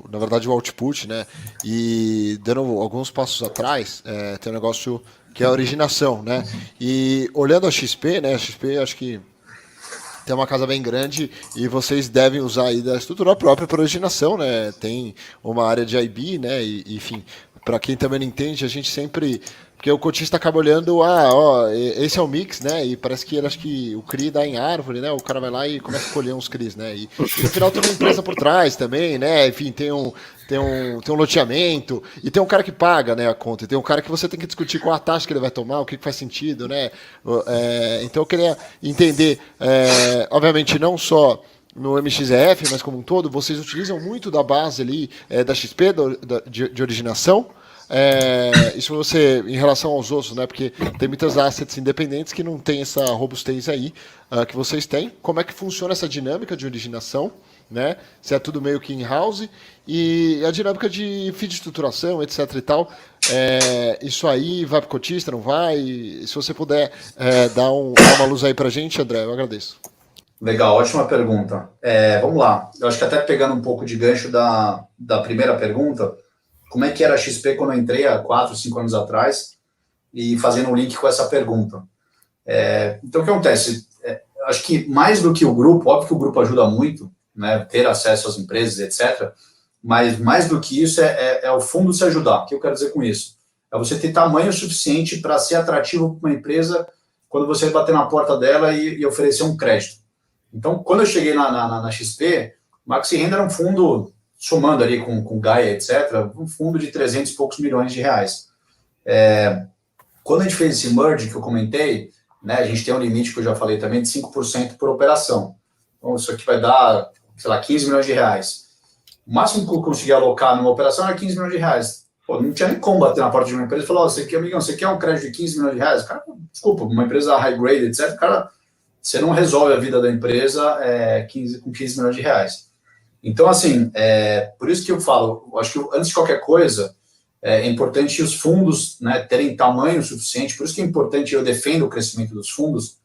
na verdade, o output, né, e dando alguns passos atrás, tem um negócio que é a originação, né, e olhando a XP, né, a XP acho que tem uma casa bem grande e vocês devem usar aí da estrutura própria para originação, né, tem uma área de IB, né, e enfim, para quem também não entende, a gente sempre... Porque o cotista acaba olhando, esse é o mix, né? E parece que ele acha que o CRI dá em árvore, né? O cara vai lá e começa a colher uns CRIs, né? E no final tem uma empresa por trás também, né? Enfim, tem um loteamento, e tem um cara que paga, né, a conta, e tem um cara que você tem que discutir qual a taxa que ele vai tomar, o que faz sentido, né? Então eu queria entender, obviamente, não só no MXEF, mas como um todo, vocês utilizam muito da base ali da XP, de originação. Isso você, em relação aos outros, né? Porque tem muitas assets independentes que não tem essa robustez aí que vocês têm. Como é que funciona essa dinâmica de originação, né? Se é tudo meio que in-house e a dinâmica de fee de estruturação, etc e tal. Isso aí vai para o cotista, não vai? Se você puder dar uma luz aí para a gente, André, eu agradeço. Legal, ótima pergunta. Vamos lá. Eu acho que até pegando um pouco de gancho da primeira pergunta, como é que era a XP quando eu entrei há 4, 5 anos atrás, e fazendo um link com essa pergunta. Então, o que acontece? Acho que mais do que o grupo, óbvio que o grupo ajuda muito, né, ter acesso às empresas, etc., mas mais do que isso é o fundo se ajudar. O que eu quero dizer com isso? É você ter tamanho suficiente para ser atrativo para uma empresa quando você bater na porta dela e oferecer um crédito. Então, quando eu cheguei na XP, o Maxi Renda era um fundo... somando ali com Gaia, etc., um fundo de 300 e poucos milhões de reais. Quando a gente fez esse merge que eu comentei, né, a gente tem um limite que eu já falei também de 5% por operação. Então, isso aqui vai dar, sei lá, 15 milhões de reais. O máximo que eu consegui alocar numa operação era 15 milhões de reais. Pô, não tinha nem como bater na porta de uma empresa e falar, você quer um crédito de 15 milhões de reais? Cara, desculpa, uma empresa high grade, etc., cara, você não resolve a vida da empresa com 15 milhões de reais. Então, assim, por isso que eu falo, eu acho que antes de qualquer coisa, é importante os fundos, né, terem tamanho suficiente, por isso que é importante, eu defendo o crescimento dos fundos,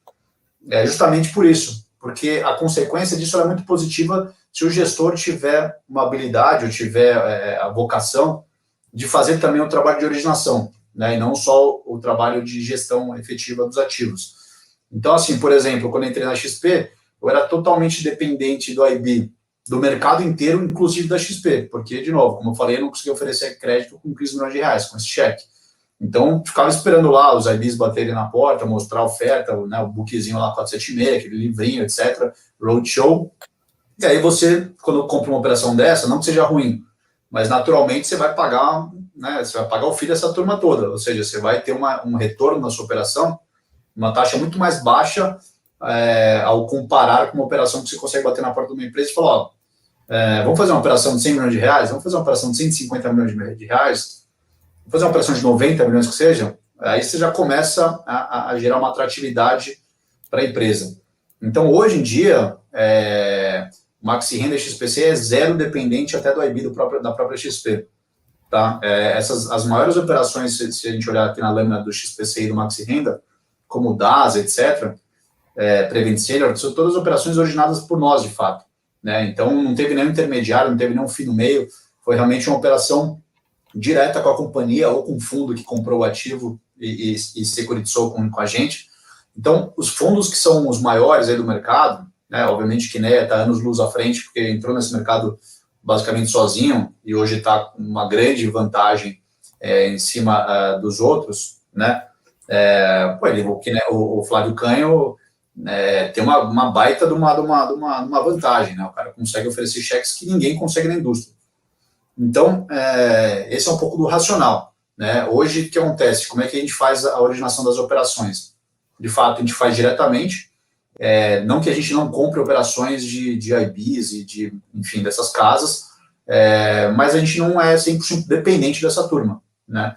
justamente por isso, porque a consequência disso é muito positiva se o gestor tiver uma habilidade, ou tiver a vocação de fazer também o trabalho de originação, né, e não só o trabalho de gestão efetiva dos ativos. Então, assim, por exemplo, quando eu entrei na XP, eu era totalmente dependente do IB, do mercado inteiro, inclusive da XP, porque, de novo, como eu falei, eu não conseguia oferecer crédito com 15 milhões de reais, com esse cheque. Então, ficava esperando lá os IBs baterem na porta, mostrar a oferta, né, o bookzinho lá 476, aquele livrinho, etc., roadshow. E aí você, quando compra uma operação dessa, não que seja ruim, mas naturalmente você vai pagar, né, você vai pagar o FII dessa turma toda, ou seja, você vai ter um retorno na sua operação, uma taxa muito mais baixa ao comparar com uma operação que você consegue bater na porta de uma empresa e falar, vamos fazer uma operação de 100 milhões de reais, vamos fazer uma operação de 150 milhões de reais, vamos fazer uma operação de 90 milhões que seja, aí você já começa a gerar uma atratividade para a empresa. Então, hoje em dia, o Maxi Renda XPC é zero dependente até do IB da própria XP. Tá? As maiores operações, se a gente olhar aqui na lâmina do XPC e do Maxi Renda, como o DAS, etc., Prevent Senior, são todas operações originadas por nós, de fato. Né? Então, não teve nenhum intermediário, não teve nenhum fim no meio, foi realmente uma operação direta com a companhia ou com o fundo que comprou o ativo e securitizou com a gente. Então, os fundos que são os maiores aí do mercado, né, obviamente que Kinea está anos-luz à frente, porque entrou nesse mercado basicamente sozinho e hoje está com uma grande vantagem em cima dos outros, né? O Flávio Canho tem uma baita de uma vantagem, né? O cara consegue oferecer cheques que ninguém consegue na indústria. Então, esse é um pouco do racional, né? Hoje, o que acontece? Como é que a gente faz a originação das operações? De fato, a gente faz diretamente, não que a gente não compre operações de IBs e enfim, dessas casas, mas a gente não é 100% dependente dessa turma, né?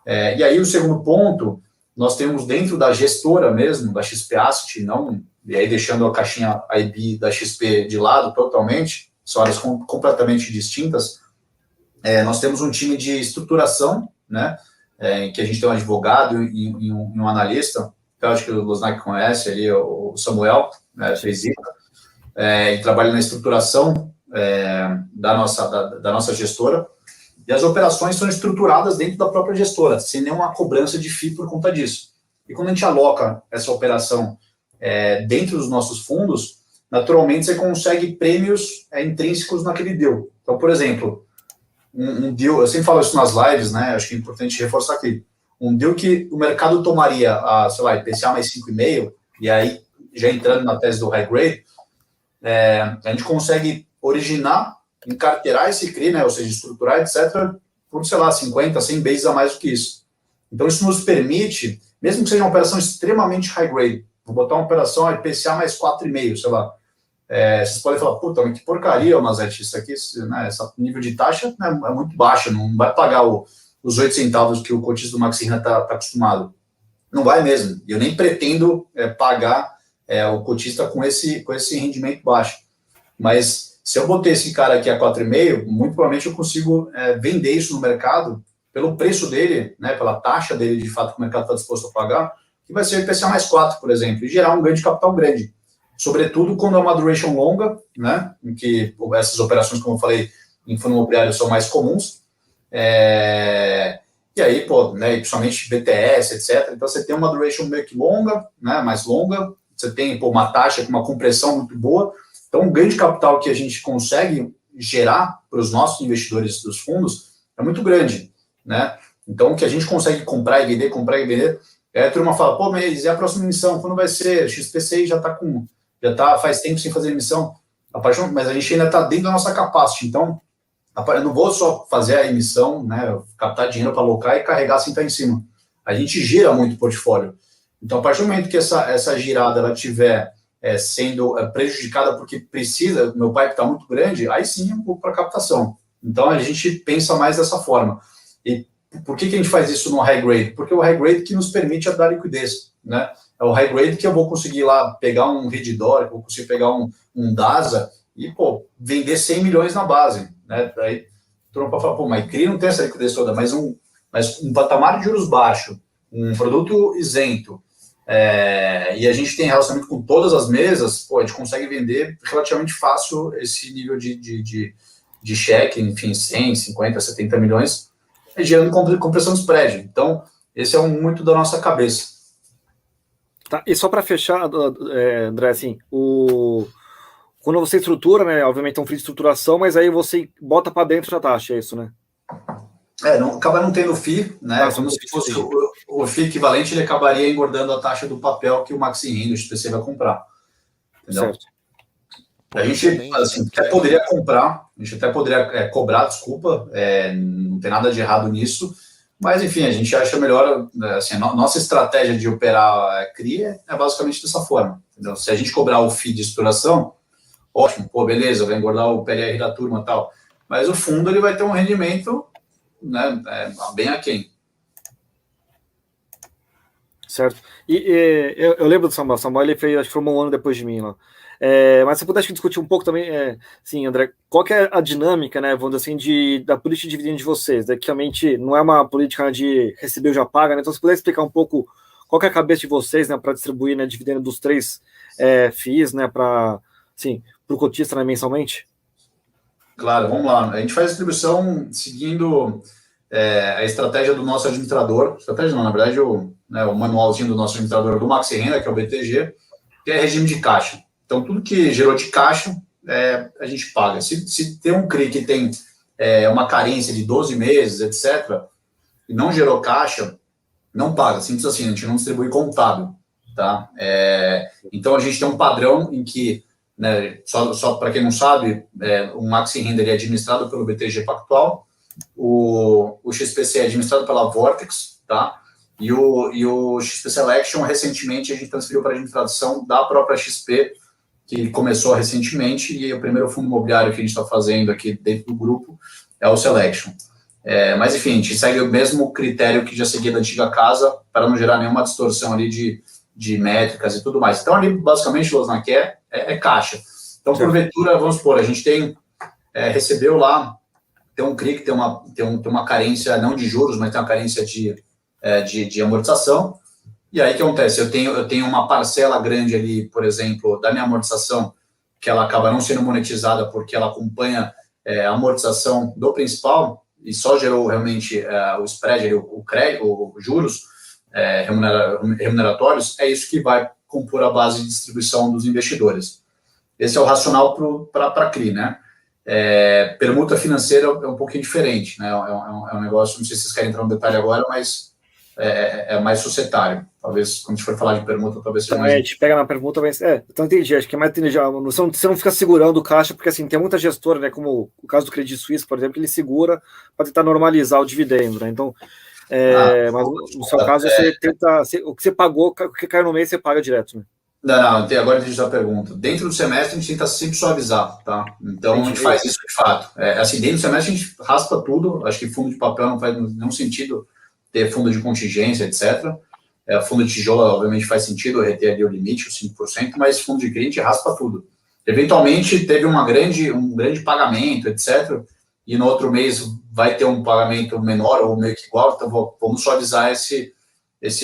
E aí, o segundo ponto, nós temos dentro da gestora mesmo, da XP Asset, e aí deixando a caixinha IB da XP de lado totalmente, são áreas completamente distintas. Nós temos um time de estruturação, né, em que a gente tem um advogado e um analista, que eu acho que o Losnak conhece ali, o Samuel, fez isso, e trabalha na estruturação da nossa gestora, e as operações são estruturadas dentro da própria gestora, sem nenhuma cobrança de FII por conta disso. E quando a gente aloca essa operação dentro dos nossos fundos, naturalmente você consegue prêmios intrínsecos naquele deal. Então, por exemplo, um deal, eu sempre falo isso nas lives, né? Acho que é importante reforçar aqui. Um deal que o mercado tomaria, IPCA mais 5,5, e aí, já entrando na tese do high grade, a gente consegue originar, encarteirar esse CRI, né? Ou seja, estruturar, etc., por, 50, 100 bases a mais do que isso. Então, isso nos permite, mesmo que seja uma operação extremamente high grade, vou botar uma operação IPCA mais 4,5, vocês podem falar, puta, mas que porcaria, Mazete, isso aqui, né, esse nível de taxa é muito baixo, não vai pagar os 8 centavos que o cotista do Maxi Renda está acostumado. Não vai mesmo. E eu nem pretendo pagar o cotista com esse rendimento baixo. Mas se eu botei esse cara aqui a 4,5, muito provavelmente eu consigo vender isso no mercado pelo preço dele, né, pela taxa dele, de fato, que o mercado está disposto a pagar, que vai ser o IPCA mais 4, por exemplo, e gerar um ganho de capital grande. Sobretudo quando é uma duration longa, né, em que essas operações, como eu falei, em fundo imobiliário são mais comuns, e aí, principalmente BTS, etc. Então, você tem uma duration meio que longa, né, mais longa, você tem uma taxa com uma compressão muito boa, então o ganho de capital que a gente consegue gerar para os nossos investidores dos fundos é muito grande, né? Então, o que a gente consegue comprar e vender, a turma fala, mas e a próxima emissão, quando vai ser? O XPCI já está faz tempo sem fazer emissão, mas a gente ainda está dentro da nossa capacity, então eu não vou só fazer a emissão, né, captar dinheiro para alocar e carregar sem estar em cima. A gente gira muito o portfólio. Então, a partir do momento que essa girada ela estiver sendo prejudicada porque precisa, meu pipe está muito grande, aí sim um pouco para captação. Então, a gente pensa mais dessa forma. E por que a gente faz isso no high grade? Porque é o high grade que nos permite dar liquidez, né? É o high grade que eu vou conseguir lá pegar um Redditor, que eu vou conseguir pegar um DASA e, vender 100 milhões na base, né? Aí, todo mundo fala, mas CRI não tem essa liquidez toda, mas um patamar de juros baixo, um produto isento, e a gente tem relacionamento com todas as mesas, a gente consegue vender relativamente fácil esse nível de cheque, enfim, 100, 50, 70 milhões, gerando compressão de spread. Então, esse é muito da nossa cabeça. Tá, e só para fechar, André, assim, quando você estrutura, né, obviamente é um FII de estruturação, mas aí você bota para dentro da taxa, é isso, né? Acaba não tendo FII, né? Como se fosse o FII equivalente, ele acabaria engordando a taxa do papel que o Maxi Renda, o XPC, vai comprar. Entendeu? Certo. A gente até poderia comprar, a gente até poderia cobrar, desculpa, não tem nada de errado nisso, mas, enfim, a gente acha melhor, assim, a nossa estratégia de operar CRI é basicamente dessa forma, entendeu? Se a gente cobrar o FII de estruturação, ótimo, beleza, vai engordar o PLR da turma e tal, mas o fundo ele vai ter um rendimento, né, bem aquém. Certo. E eu lembro do Samuel, ele fez, acho que foi um ano depois de mim lá. Mas você pudesse discutir um pouco também, sim, André, qual que é a dinâmica, né, vamos dizer assim, da política de dividendo de vocês, né, que realmente não é uma política de receber ou já paga, né, então se puder explicar um pouco qual que é a cabeça de vocês, né, para distribuir, né, dividendo dos 3 FIIs, né, para o cotista, né, mensalmente? Claro, vamos lá, a gente faz a distribuição seguindo a estratégia do nosso administrador, estratégia não, na verdade, o manualzinho do nosso administrador do Maxi Renda, que é o BTG, que é regime de caixa. Então, tudo que gerou de caixa, a gente paga. Se tem um CRI que tem uma carência de 12 meses, etc., e não gerou caixa, não paga, simples assim, a gente não distribui contábil, tá? Então a gente tem um padrão em que, né, só para quem não sabe, o Maxi Renda é administrado pelo BTG Pactual, o XPC é administrado pela Vortex, tá? E o XP Selection, recentemente, a gente transferiu para a administração da própria XP, que começou recentemente, e o primeiro fundo imobiliário que a gente está fazendo aqui dentro do grupo é o Selection. Mas, enfim, a gente segue o mesmo critério que já seguia da antiga casa, para não gerar nenhuma distorção ali de métricas e tudo mais. Então, ali, basicamente, o Losnak é caixa. Então, porventura, vamos supor, a gente recebeu lá, tem um CRI que tem uma carência, não de juros, mas tem uma carência de amortização. E aí, o que acontece? Eu tenho uma parcela grande ali, por exemplo, da minha amortização, que ela acaba não sendo monetizada porque ela acompanha a amortização do principal, e só gerou realmente o spread, o crédito, os juros remuneratórios, é isso que vai compor a base de distribuição dos investidores. Esse é o racional para a CRI, né? Permuta financeira é um pouquinho diferente, né? É um negócio, não sei se vocês querem entrar no detalhe agora, mas é mais societário. Talvez, quando a gente for falar de permuta, talvez seja mais... A gente pega na permuta, mas... então entendi, acho que é mais... Você não fica segurando o caixa, porque assim, tem muita gestora, né, como o caso do Credit Suisse, por exemplo, que ele segura para tentar normalizar o dividendo, né? Então, mas no seu caso, você tenta... O que você pagou, o que caiu no mês, você paga direto, né? Não, agora entendi a pergunta. Dentro do semestre, a gente tenta sempre suavizar, tá? Então, a gente faz isso de fato. Assim, dentro do semestre, a gente raspa tudo. Acho que fundo de papel não faz nenhum sentido ter fundo de contingência, etc. Fundo de tijolo, obviamente, faz sentido reter ali o limite, os 5%, mas fundo de CRI, a gente raspa tudo. Eventualmente, teve um grande pagamento, etc., e no outro mês vai ter um pagamento menor ou meio que igual, então vamos suavizar esse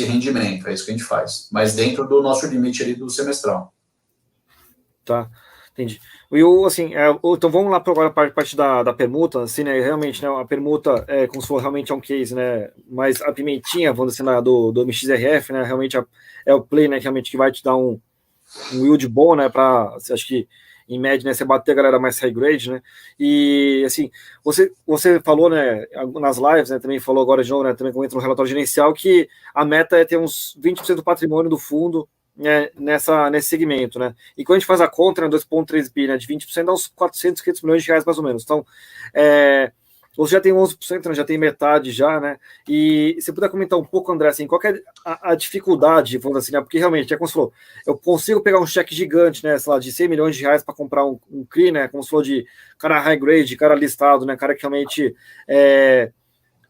rendimento, é isso que a gente faz. Mas dentro do nosso limite ali do semestral. Tá, entendi. Assim, então vamos lá agora para a parte da permuta, assim, né, realmente, né, a permuta como se for realmente um case, né, mas a pimentinha, vamos dizer, do MXRF, né, realmente é o play, né, realmente que vai te dar um yield bom, né, para, acho que em média, né, você bater a galera mais high grade, né, e assim, você falou, né, nas lives, né, também falou agora de novo, né, também entra no relatório gerencial, que a meta é ter uns 20% do patrimônio do fundo, né, nesse segmento, né, e quando a gente faz a conta, né, 2,3 bi, né, de 20% dá uns 400, 500 milhões de reais, mais ou menos, então, você já tem 11%, né, já tem metade já, né, e se puder comentar um pouco, André, assim, qual que é a dificuldade, vamos dizer assim, né, porque realmente, como você falou, eu consigo pegar um cheque gigante, né, sei lá, de 100 milhões de reais para comprar um CRI, né, como você falou, de cara high grade, cara listado, né, cara que realmente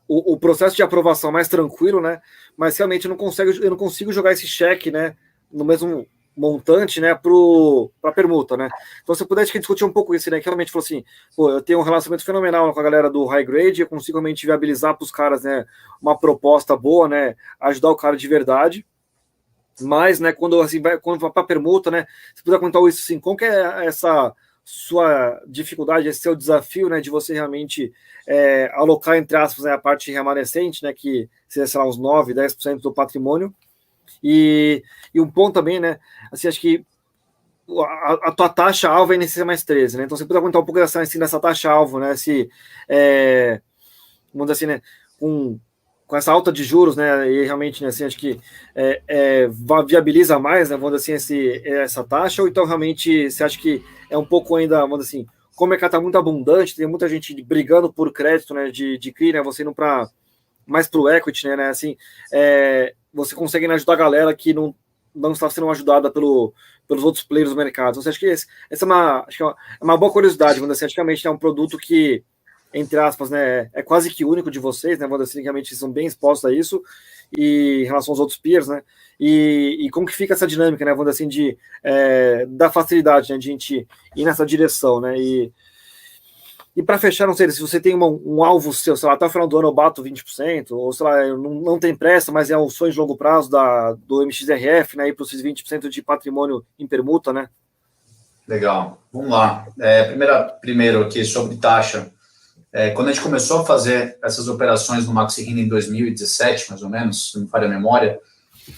o processo de aprovação é mais tranquilo, né, mas realmente eu não consigo jogar esse cheque, né, no mesmo montante, né, para permuta, né? Então, se eu pudesse discutir um pouco isso, né, que realmente falou assim, pô, eu tenho um relacionamento fenomenal com a galera do high grade, eu consigo realmente viabilizar para os caras, né, uma proposta boa, né, ajudar o cara de verdade, mas, né, quando vai para permuta, né, se puder contar isso, assim, como que é essa sua dificuldade, esse seu desafio, né, de você realmente alocar, entre aspas, né, a parte remanescente, né, que seria, sei lá, uns 9, 10% do patrimônio. E um ponto também, né? Assim, acho que a tua taxa-alvo é NC mais 13, né? Então, você pode contar um pouco dessa taxa-alvo, né? Vamos dizer assim, né? Com essa alta de juros, né? E realmente, né, assim, acho que viabiliza mais, né? Vamos dizer assim, essa taxa, ou então realmente você acha que é um pouco ainda, vamos dizer assim, como o mercado está muito abundante, tem muita gente brigando por crédito, né? De CRI, né? Você indo mais para o equity, né? Assim, você consegue ajudar a galera que não está sendo ajudada pelos outros players do mercado. Então, você acha que essa é uma boa curiosidade, vamos dizer assim, realmente é um produto que, entre aspas, né, é quase que único de vocês, né, vamos dizer assim, realmente são bem expostos a isso, e em relação aos outros peers, né, e como que fica essa dinâmica, né, vamos dizer assim, da facilidade, né, de a gente ir nessa direção, né, e para fechar, não sei, se você tem um alvo seu, sei lá, até o final do ano eu bato 20%, ou sei lá, não tem pressa, mas é um sonho de longo prazo do MXRF, né, ir para esses 20% de patrimônio em permuta, né? Legal, vamos lá. Primeiro aqui sobre taxa. Quando a gente começou a fazer essas operações no Maxi Renda em 2017, mais ou menos, se não me falha a memória,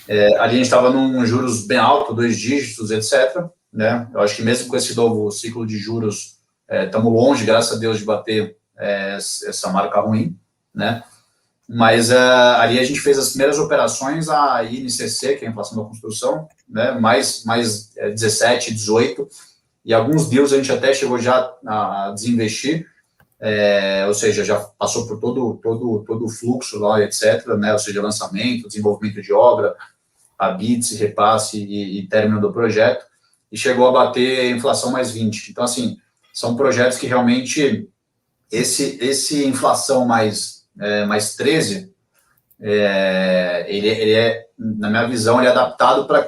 ali a gente estava num juros bem alto, 2 dígitos, etc. Né? Eu acho que mesmo com esse novo ciclo de juros, estamos longe, graças a Deus, de bater essa marca ruim, né? Mas ali a gente fez as primeiras operações, a INCC, que é a inflação da construção, né, mais 17, 18, e alguns deals a gente até chegou já a desinvestir, ou seja, já passou por todo o fluxo lá, etc., né, ou seja, lançamento, desenvolvimento de obra, a BITS, repasse e término do projeto, e chegou a bater a inflação mais 20. Então, assim, são projetos que realmente esse inflação mais 13, ele é, na minha visão, ele é adaptado para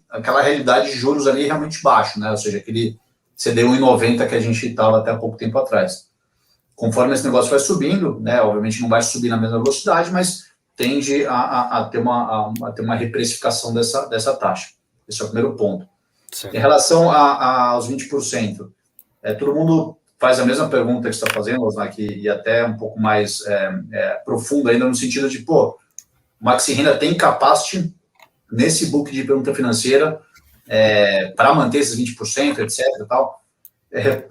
aquela realidade de juros ali realmente baixo, né? Ou seja, aquele CDI 1,90 que a gente estava até há pouco tempo atrás. Conforme esse negócio vai subindo, né? Obviamente não vai subir na mesma velocidade, mas tende a ter uma reprecificação dessa taxa. Esse é o primeiro ponto. Certo. Em relação aos 20%, todo mundo faz a mesma pergunta que você está fazendo, Osnak, e até um pouco mais profundo ainda, no sentido de, o Maxi Renda tem capacity nesse book de pergunta financeira para manter esses 20%, etc. E tal?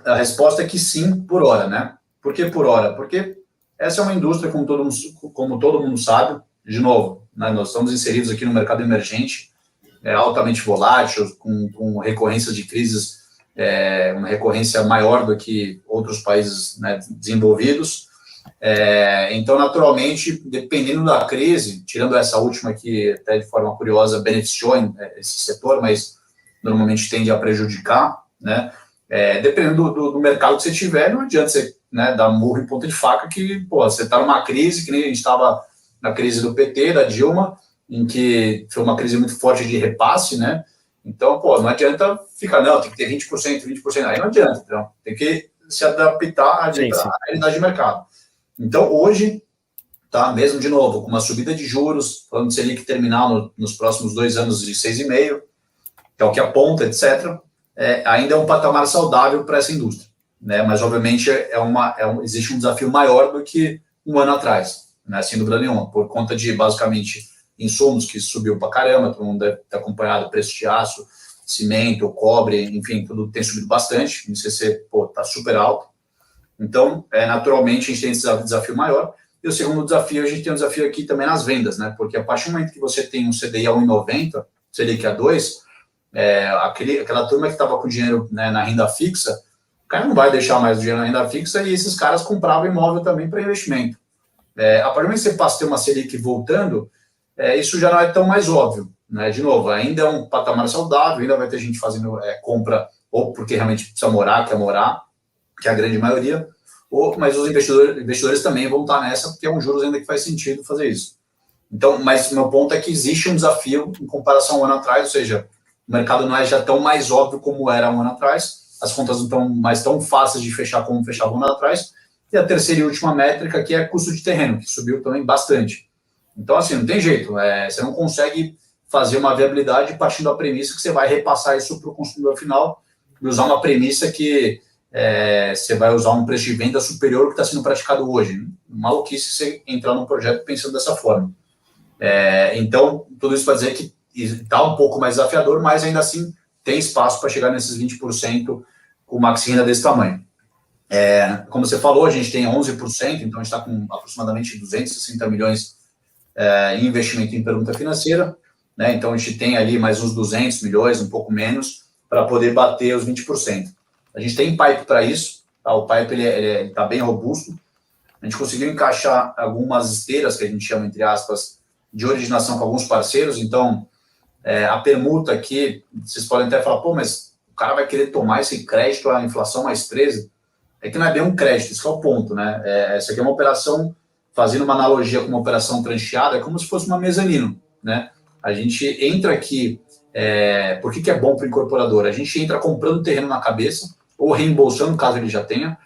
A resposta é que sim, por hora, né? Por que por hora? Porque essa é uma indústria, como todo mundo sabe, de novo, né, nós estamos inseridos aqui no mercado emergente, altamente volátil, com recorrências de crises, uma recorrência maior do que outros países, né, desenvolvidos. Então, naturalmente, dependendo da crise, tirando essa última que até de forma curiosa beneficiou esse setor, mas normalmente tende a prejudicar, né? Dependendo do mercado que você tiver, não adianta você, né, dar murro em ponta de faca que, você está numa crise, que nem a gente estava na crise do PT, da Dilma, em que foi uma crise muito forte de repasse, né? Então, não adianta ficar, não, tem que ter 20%, aí não adianta, então, tem que se adaptar à realidade de mercado. Então, hoje, tá, mesmo de novo, com uma subida de juros, falando de Selic terminal nos próximos 2 anos de 6,5%, que é o que aponta, etc., ainda é um patamar saudável para essa indústria, né? Mas, obviamente, existe um desafio maior do que um ano atrás, né? Sem dúvida nenhuma, por conta de, basicamente, insumos que subiu para caramba, todo mundo deve ter acompanhado, preço de aço, cimento, cobre, enfim, tudo tem subido bastante, o INCC, está super alto. Então, naturalmente, a gente tem esse desafio maior. E o segundo desafio, a gente tem um desafio aqui também nas vendas, né? Porque a partir do momento que você tem um CDI a 1,90, CDI a 2, aquela turma que estava com dinheiro, né, na renda fixa, o cara não vai deixar mais o dinheiro na renda fixa e esses caras compravam imóvel também para investimento. A partir do momento que você passa a ter uma Selic voltando, isso já não é tão mais óbvio, né? De novo, ainda é um patamar saudável, ainda vai ter gente fazendo compra ou porque realmente precisa morar, quer morar, que é a grande maioria, mas os investidores também vão estar nessa, porque é um juros ainda que faz sentido fazer isso. Então, mas o meu ponto é que existe um desafio em comparação a um ano atrás, ou seja, o mercado não é já tão mais óbvio como era um ano atrás, as contas não estão mais tão fáceis de fechar como fechavam um ano atrás, e a terceira e última métrica, que é custo de terreno, que subiu também bastante. Então, assim, não tem jeito, você não consegue fazer uma viabilidade partindo da premissa que você vai repassar isso para o consumidor final e usar uma premissa que você vai usar um preço de venda superior ao que está sendo praticado hoje. Maluquice você entrar num projeto pensando dessa forma. Então, tudo isso para dizer que está um pouco mais desafiador, mas ainda assim tem espaço para chegar nesses 20% com o Maxi Renda desse tamanho. Como você falou, a gente tem 11%, então a gente está com aproximadamente 260 milhões em investimento em pergunta financeira, né? Então a gente tem ali mais uns 200 milhões, um pouco menos, para poder bater os 20%. A gente tem pipe para isso, tá? O pipe ele está bem robusto. A gente conseguiu encaixar algumas esteiras, que a gente chama, entre aspas, de originação com alguns parceiros. Então, a permuta aqui, vocês podem até falar, mas o cara vai querer tomar esse crédito à inflação mais 13%. É que não é bem um crédito, isso que é o ponto, né? Essa aqui é uma operação, fazendo uma analogia com uma operação trancheada, é como se fosse uma mezanino, né? A gente entra aqui, por que é bom para o incorporador? A gente entra comprando terreno na cabeça, ou reembolsando, caso ele já tenha.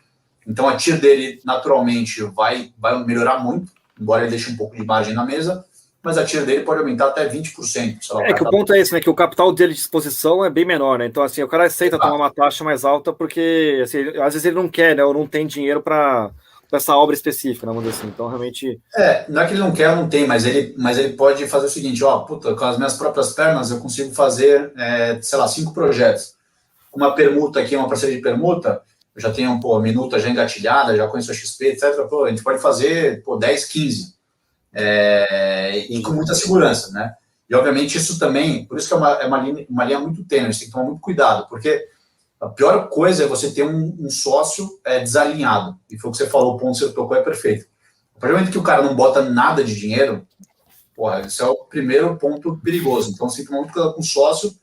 Então, a TIR dele, naturalmente, vai melhorar muito, embora ele deixe um pouco de margem na mesa, mas a TIR dele pode aumentar até 20%. Que o ponto é esse, né? Que o capital dele de exposição é bem menor, né? Então, assim, o cara aceita tomar uma taxa mais alta porque, assim, às vezes ele não quer, né? Ou não tem dinheiro para essa obra específica, vamos dizer assim. Então, realmente... não é que ele não quer ou não tem, mas ele pode fazer o seguinte, com as minhas próprias pernas eu consigo fazer, 5 projetos. Uma permuta aqui, uma parceria de permuta, eu já tenho, minuta já engatilhada, já conheço a XP, etc. A gente pode fazer, 10, 15. e com muita segurança, né? E, obviamente, isso também, por isso que é uma linha muito tênue, você tem que tomar muito cuidado, porque a pior coisa é você ter um sócio desalinhado. E foi o que você falou, o ponto que você tocou é perfeito. A partir do momento que o cara não bota nada de dinheiro, porra, esse é o primeiro ponto perigoso. Então, você tem que tomar muito cuidado com o sócio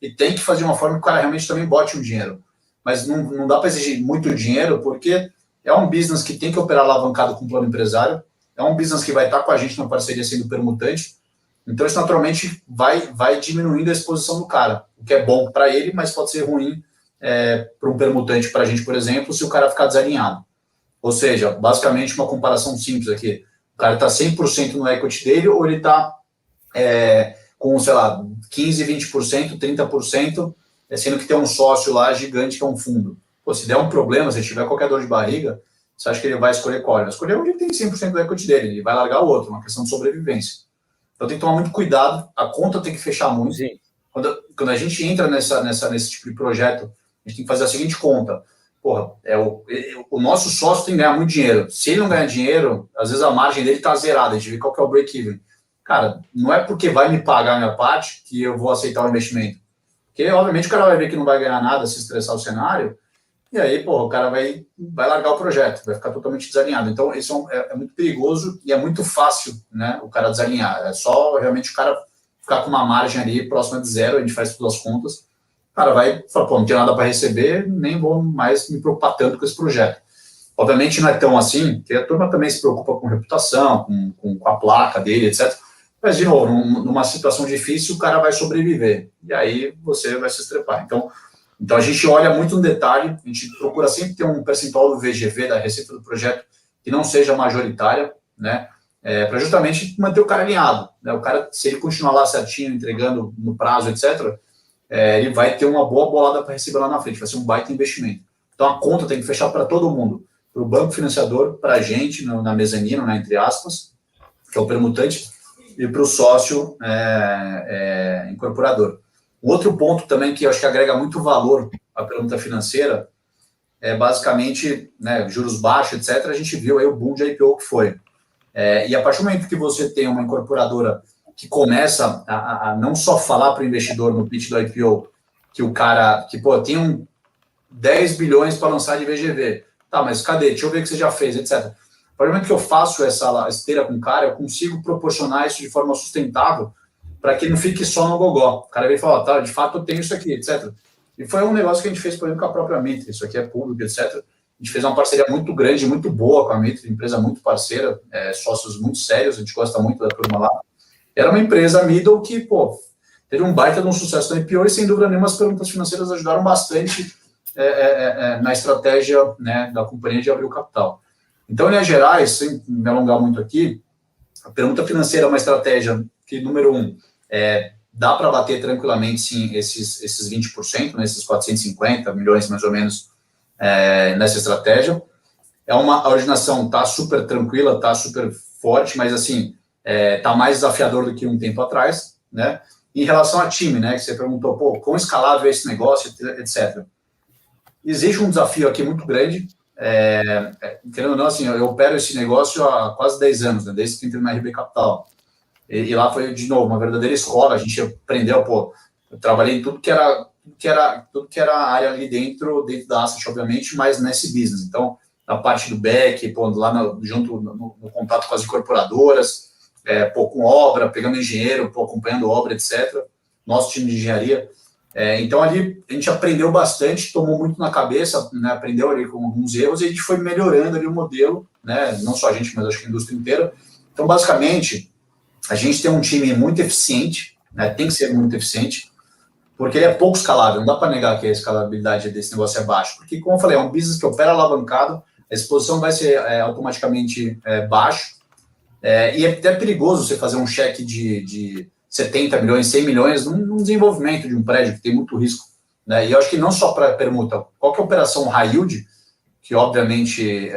e tem que fazer de uma forma que o cara realmente também bote um dinheiro. Mas não dá para exigir muito dinheiro, porque é um business que tem que operar alavancado com plano empresário, é um business que vai estar com a gente na parceria sendo permutante, então isso naturalmente vai diminuindo a exposição do cara, o que é bom para ele, mas pode ser ruim para um permutante para a gente, por exemplo, se o cara ficar desalinhado. Ou seja, basicamente uma comparação simples aqui, o cara está 100% no equity dele ou ele está com, sei lá, 15%, 20%, 30%, sendo que tem um sócio lá gigante que é um fundo. Pô, se der um problema, se tiver qualquer dor de barriga, você acha que ele vai escolher qual? Ele vai escolher onde ele tem 100% do equity dele, ele vai largar o outro, uma questão de sobrevivência. Então tem que tomar muito cuidado, a conta tem que fechar muito. Sim. Quando a gente entra nesse tipo de projeto, a gente tem que fazer a seguinte conta. Porra, o nosso sócio tem que ganhar muito dinheiro. Se ele não ganhar dinheiro, às vezes a margem dele está zerada, a gente vê qual que é o break-even. Cara, não é porque vai me pagar a minha parte que eu vou aceitar o investimento. Porque, obviamente, o cara vai ver que não vai ganhar nada se estressar o cenário, e aí, porra, o cara vai largar o projeto, vai ficar totalmente desalinhado. Então, isso é muito perigoso e é muito fácil, né, o cara desalinhar. É só, realmente, o cara ficar com uma margem ali próxima de zero, a gente faz todas as contas, o cara vai falar, pô, não tem nada para receber, nem vou mais me preocupar tanto com esse projeto. Obviamente, não é tão assim, porque a turma também se preocupa com reputação, com a placa dele, etc., mas, de novo, numa situação difícil, o cara vai sobreviver. E aí você vai se estrepar. Então a gente olha muito no detalhe, a gente procura sempre ter um percentual do VGV, da receita do projeto, que não seja majoritária, né? Para justamente manter o cara alinhado. Né? O cara, se ele continuar lá certinho, entregando no prazo, etc., ele vai ter uma boa bolada para receber lá na frente, vai ser um baita investimento. Então a conta tem que fechar para todo mundo, para o banco financiador, para a gente, na mezanino, né, entre aspas, que é o permutante, e para o sócio incorporador. Outro ponto também que eu acho que agrega muito valor à permuta financeira é basicamente, né, juros baixos, etc., a gente viu aí o boom de IPO que foi. E a partir do momento que você tem uma incorporadora que começa a não só falar para o investidor no pitch do IPO que o cara, tem 10 bilhões para lançar de VGV. Tá, mas cadê? Deixa eu ver o que você já fez, etc. A partir do momento que eu faço essa esteira com o cara, eu consigo proporcionar isso de forma sustentável para que não fique só no gogó. O cara vem e fala, tá, de fato eu tenho isso aqui, etc. E foi um negócio que a gente fez, por exemplo, com a própria Mitre, isso aqui é público, etc. A gente fez uma parceria muito grande, muito boa com a Mitre, empresa muito parceira, sócios muito sérios, a gente gosta muito da turma lá. Era uma empresa middle que, teve um baita de um sucesso na IPO e, sem dúvida nenhuma, as perguntas financeiras ajudaram bastante na estratégia, né, da companhia de abrir o capital. Então, em linhas gerais, sem me alongar muito aqui, a permuta financeira é uma estratégia que, número um, dá para bater tranquilamente, sim, esses 20%, né, esses 450 milhões, mais ou menos, nessa estratégia. A originação está super tranquila, está super forte, mas, assim, está mais desafiador do que um tempo atrás, né? Em relação a time, né, que você perguntou, quão escalável é esse negócio, etc. Existe um desafio aqui muito grande, querendo ou não, assim, eu opero esse negócio há quase 10 anos, né, desde que entrei na RB Capital. E lá foi, de novo, uma verdadeira escola, a gente aprendeu, eu trabalhei em tudo que era área ali dentro da asset, obviamente, mas nesse business. Então, a parte do back, lá junto no contato com as incorporadoras, com obra, pegando engenheiro, acompanhando obra, etc. Nosso time de engenharia. Então, ali, a gente aprendeu bastante, tomou muito na cabeça, né, aprendeu ali com alguns erros, e a gente foi melhorando ali o modelo, né, não só a gente, mas acho que a indústria inteira. Então, basicamente, a gente tem um time muito eficiente, né, tem que ser muito eficiente, porque ele é pouco escalável, não dá para negar que a escalabilidade desse negócio é baixa, porque, como eu falei, é um business que opera alavancado, a exposição vai ser automaticamente baixo, e é até perigoso você fazer um cheque de 70 milhões, 100 milhões num desenvolvimento de um prédio que tem muito risco, né? E eu acho que não só para permuta, qualquer operação high yield, que obviamente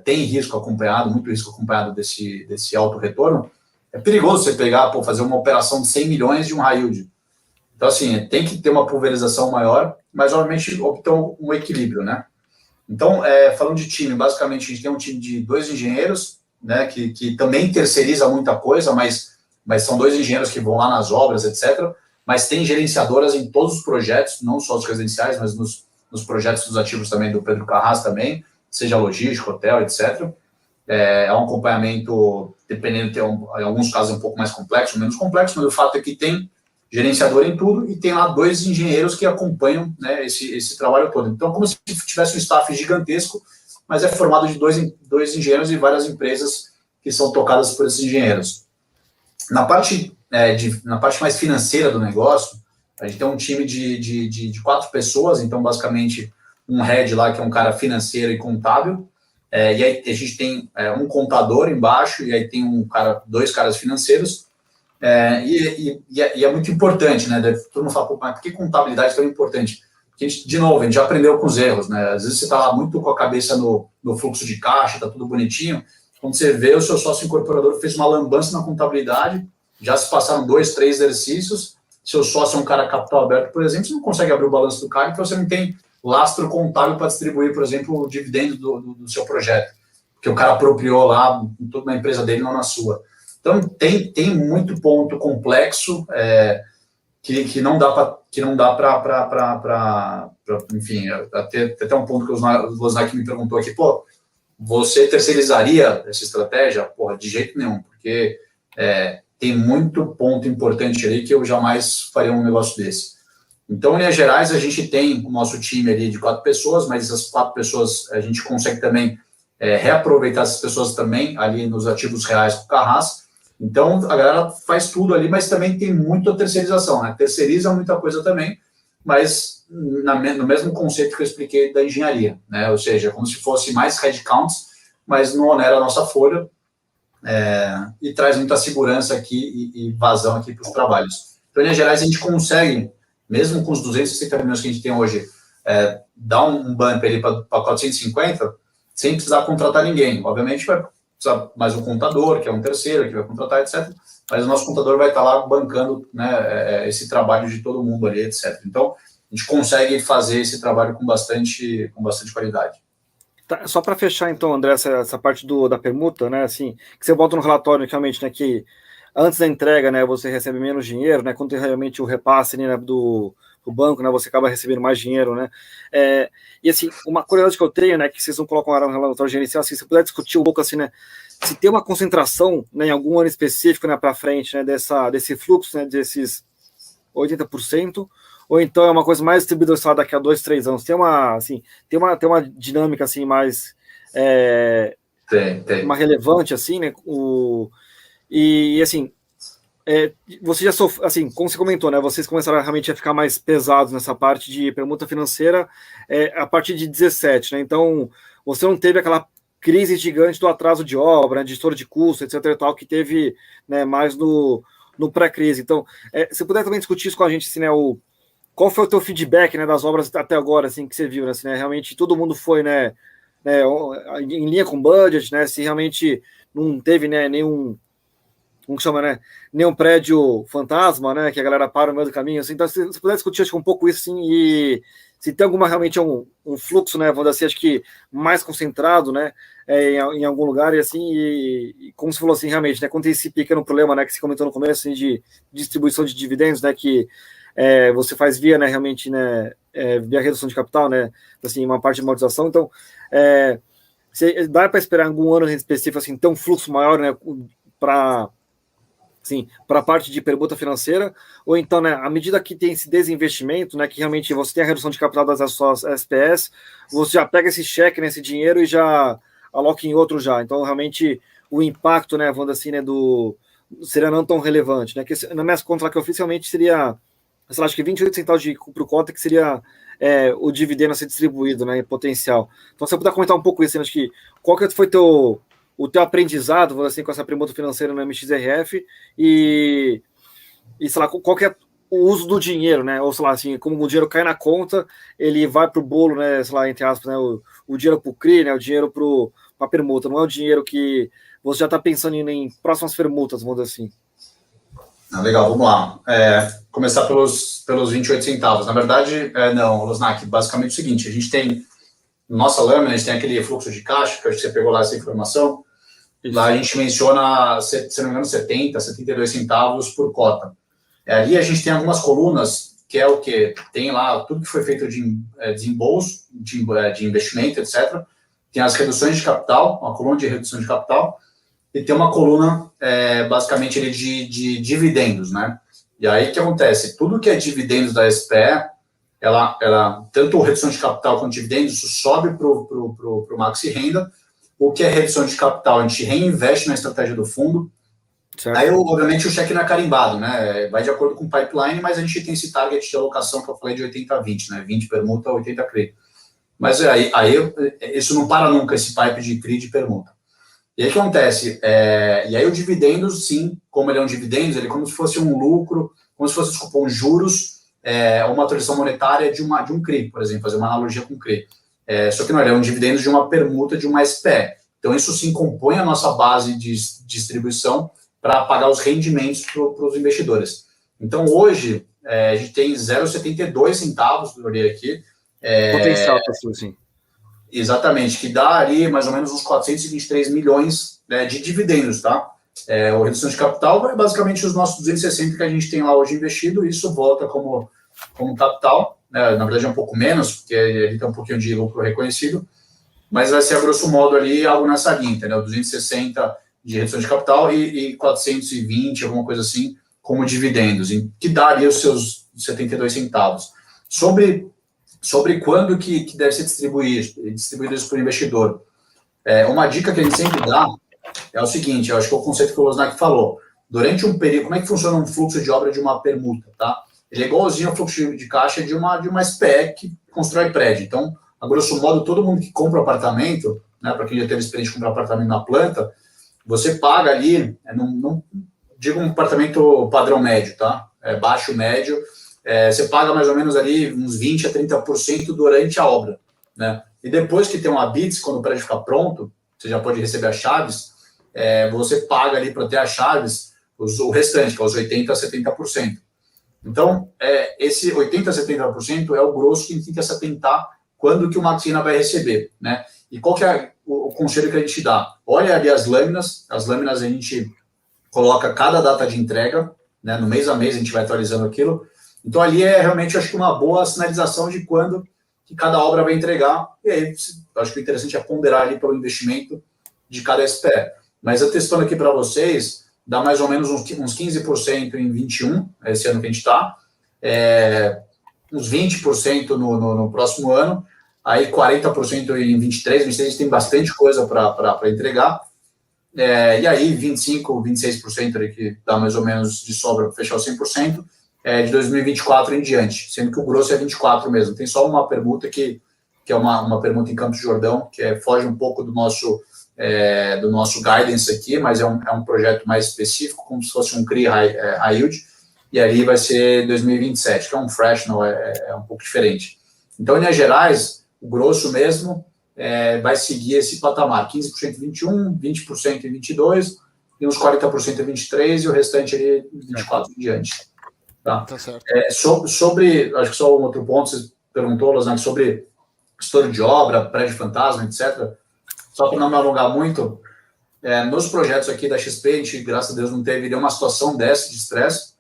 tem risco acompanhado, muito risco acompanhado desse alto retorno, é perigoso você pegar, fazer uma operação de 100 milhões de um high yield. Então, assim, tem que ter uma pulverização maior, mas, obviamente, optou um equilíbrio, né? Então, falando de time, basicamente, a gente tem um time de 2 engenheiros, né, que também terceiriza muita coisa, mas são 2 engenheiros que vão lá nas obras, etc., mas tem gerenciadoras em todos os projetos, não só os residenciais, mas nos projetos dos ativos também do Pedro Carrasco também, seja logístico, hotel, etc. É um acompanhamento, dependendo, em alguns casos é um pouco mais complexo, menos complexo, mas o fato é que tem gerenciador em tudo e tem lá 2 engenheiros que acompanham, né, esse trabalho todo. Então, como se tivesse um staff gigantesco, mas é formado de 2 engenheiros e várias empresas que são tocadas por esses engenheiros. Na parte mais financeira do negócio, a gente tem um time de 4 pessoas, então, basicamente, um head lá, que é um cara financeiro e contábil, e aí a gente tem um contador embaixo, e aí tem 2 caras financeiros, e é muito importante, né? Todo mundo fala, pô, mas por que contabilidade é tão importante? Porque, de novo, a gente já aprendeu com os erros, né? Às vezes você está lá muito com a cabeça no fluxo de caixa, está tudo bonitinho, quando você vê, o seu sócio incorporador fez uma lambança na contabilidade, já se passaram 2, 3 exercícios, seu sócio é um cara capital aberto, por exemplo, você não consegue abrir o balanço do cara, então você não tem lastro contábil para distribuir, por exemplo, o dividendo do seu projeto, que o cara apropriou lá, tudo na empresa dele, não na sua. Então, tem muito ponto complexo que não dá para enfim, até um ponto que o Losnak me perguntou aqui, pô, você terceirizaria essa estratégia? Porra, de jeito nenhum, porque tem muito ponto importante ali que eu jamais faria um negócio desse. Então, em linhas gerais, a gente tem o nosso time ali de 4 pessoas, mas essas 4 pessoas a gente consegue também reaproveitar essas pessoas também ali nos ativos reais com o Carrasco. Então, a galera faz tudo ali, mas também tem muita terceirização, né? Terceiriza muita coisa também, mas no mesmo conceito que eu expliquei da engenharia, né? Ou seja, como se fosse mais headcounts, mas não onera a nossa folha e traz muita segurança aqui e vazão aqui para os trabalhos. Então, em linhas gerais, a gente consegue, mesmo com os 260 milhões que a gente tem hoje, dar um bump ali para 450, sem precisar contratar ninguém. Obviamente, vai precisar mais um contador, que é um terceiro, que vai contratar, etc. Mas o nosso contador vai estar lá bancando, né, esse trabalho de todo mundo ali, etc. Então, a gente consegue fazer esse trabalho com bastante qualidade. Tá, só para fechar, então, André, essa parte da permuta, né, assim, que você bota no relatório, realmente, né, que antes da entrega, né, você recebe menos dinheiro, né, quando tem realmente o repasse, né, do banco, né, você acaba recebendo mais dinheiro, né, e assim, uma curiosidade que eu tenho, né, que vocês não colocam no relatório gerencial, assim, se puder discutir um pouco, assim, né, se tem uma concentração, né, em algum ano específico, né, para frente, né, desse fluxo, né, desses 80%, ou então é uma coisa mais distribuída só daqui a 2, 3 anos, tem uma dinâmica, assim, mais tem. uma relevante, assim, né, e assim, você já sofreu, assim, como você comentou, né? Vocês começaram realmente a ficar mais pesados nessa parte de permuta financeira a partir de 17, né? Então, você não teve aquela crise gigante do atraso de obra, né, de estouro de custo, etc. e tal, que teve, né, mais no pré-crise. Então, se puder também discutir isso com a gente, assim, né? Qual foi o teu feedback, né, das obras até agora, assim, que você viu, né? Assim, né, realmente todo mundo foi, né, em linha com budget, né? Se realmente não teve, né, nenhum, como que chama, né? Nenhum prédio fantasma, né? Que a galera para no meio do caminho, assim. Então, se puder discutir, acho que um pouco isso, assim, e se tem realmente um fluxo, né? Vamos dizer assim, acho que mais concentrado, né? Em algum lugar, e assim, e como você falou, assim, realmente, né? Quando tem esse pequeno problema, né? Que você comentou no começo, assim, de distribuição de dividendos, né? Que você faz via, né? Realmente, né? Via redução de capital, né? Assim, uma parte de amortização. Então, dá para esperar algum ano específico, assim, ter um fluxo maior, né? Para a parte de permuta financeira, ou então, né, à medida que tem esse desinvestimento, né, que realmente você tem a redução de capital das suas SPS, você já pega esse cheque, né, esse dinheiro e já aloca em outro já. Então, realmente, o impacto, né, vamos dizer assim, né, seria não tão relevante, né, que na minha conta lá que eu fiz, realmente seria, sei lá, acho que 28 centavos por cota, que seria o dividendo a ser distribuído, né, em potencial. Então, se você puder comentar um pouco isso, né, acho que qual que foi o teu aprendizado, assim, com essa permuta financeira no MXRF e sei lá, qual que é o uso do dinheiro, né? Ou sei lá, assim, como o dinheiro cai na conta, ele vai para o bolo, né? Sei lá, entre aspas, né? O dinheiro para o CRI, né? O dinheiro para a permuta, não é o dinheiro que você já está pensando em próximas permutas, vamos dizer assim. Legal, vamos lá. Começar pelos 28 centavos. Na verdade, não, Losnak, basicamente é o seguinte, a gente tem nossa lâmina, a gente tem aquele fluxo de caixa, que eu acho que você pegou lá essa informação, Lá a gente menciona, se não me engano, 70, 72 centavos por cota. Ali a gente tem algumas colunas, que é o que tem lá tudo que foi feito de desembolso, de investimento, etc. Tem as reduções de capital, uma coluna de redução de capital, e tem uma coluna, basicamente, ali de dividendos, né? E aí, o que acontece? Tudo que é dividendos da SPE, ela tanto redução de capital quanto dividendos, isso sobe para o Maxi Renda. O que é redução de capital, a gente reinveste na estratégia do fundo. Certo. Aí, obviamente, o cheque não é carimbado, né? Vai de acordo com o pipeline, mas a gente tem esse target de alocação que eu falei de 80-20, né? 20 permuta, 80 CRI. Mas aí isso não para nunca, esse pipe de CRI de permuta. E aí o que acontece? E aí o dividendos, sim, como ele é um dividendos, ele é como se fosse um lucro, como se fosse, desculpa, um juros, uma atualização monetária de um CRI, por exemplo, fazer uma analogia com o CRI. Só que não, ele é um dividendos de uma permuta de uma SPE. Então, isso sim compõe a nossa base de distribuição para pagar os rendimentos para os investidores. Então, hoje, a gente tem 0,72 centavos, eu olhei aqui. Potencial, sim. Exatamente, que dá ali mais ou menos uns 423 milhões, né, de dividendos, tá? O redução de capital é basicamente os nossos 260 que a gente tem lá hoje investido, e isso volta como capital, né? Na verdade é um pouco menos, porque ele tem um pouquinho de lucro reconhecido, mas vai ser a grosso modo ali algo nessa linha, entendeu? 260 de redução de capital e 420, alguma coisa assim, como dividendos, que dá ali os seus 72 centavos. Sobre quando que deve ser distribuído isso para o investidor. Uma dica que a gente sempre dá é o seguinte, eu acho que é o conceito que o Losnak falou. Durante um período, como é que funciona um fluxo de obra de uma permuta, tá? Ele é igualzinho ao fluxo de caixa de uma SPE que constrói prédio. Então, a grosso modo, todo mundo que compra apartamento, né, para quem já teve experiência de comprar apartamento na planta, você paga ali, não digo um apartamento padrão médio, tá? Baixo, médio, você paga mais ou menos ali uns 20% a 30% durante a obra, né? E depois que tem um habite, quando o prédio ficar pronto, você já pode receber as chaves, você paga ali para ter as chaves, o restante, que é os 80% a 70%. Então, esse 80% a 70% é o grosso que a gente tem que se atentar quando que o Maxina vai receber, né? E qual que é o conselho que a gente dá? Olha ali as lâminas a gente coloca cada data de entrega, né? No mês a mês a gente vai atualizando aquilo. Então, ali realmente, acho que uma boa sinalização de quando que cada obra vai entregar. E aí, acho que o interessante é ponderar ali pelo investimento de cada SPE. Mas antecipando aqui para vocês, dá mais ou menos uns 15% em 21, esse ano que a gente está, uns 20% no próximo ano, aí 40% em 23, 26 tem bastante coisa para entregar, e aí 25%, 26% ali que dá mais ou menos de sobra para fechar o 100%, de 2024 em diante, sendo que o grosso é 24 mesmo. Tem só uma permuta que é uma permuta em Campos do Jordão, que foge um pouco do nosso guidance aqui, mas é um projeto mais específico, como se fosse um CRI high yield, e ali vai ser 2027, que é um fractional, é um pouco diferente. Então, em Minas Gerais, o grosso mesmo vai seguir esse patamar, 15% em 21, 20% em 22, e uns 40% em 23, e o restante ali 24 em diante. Tá certo. Sobre, acho que só um outro ponto, você perguntou, Losnak, sobre estouro de obra, prédio fantasma, etc., só para não me alongar muito, nos projetos aqui da XP, a gente, graças a Deus, não teve nenhuma situação dessa de estresse.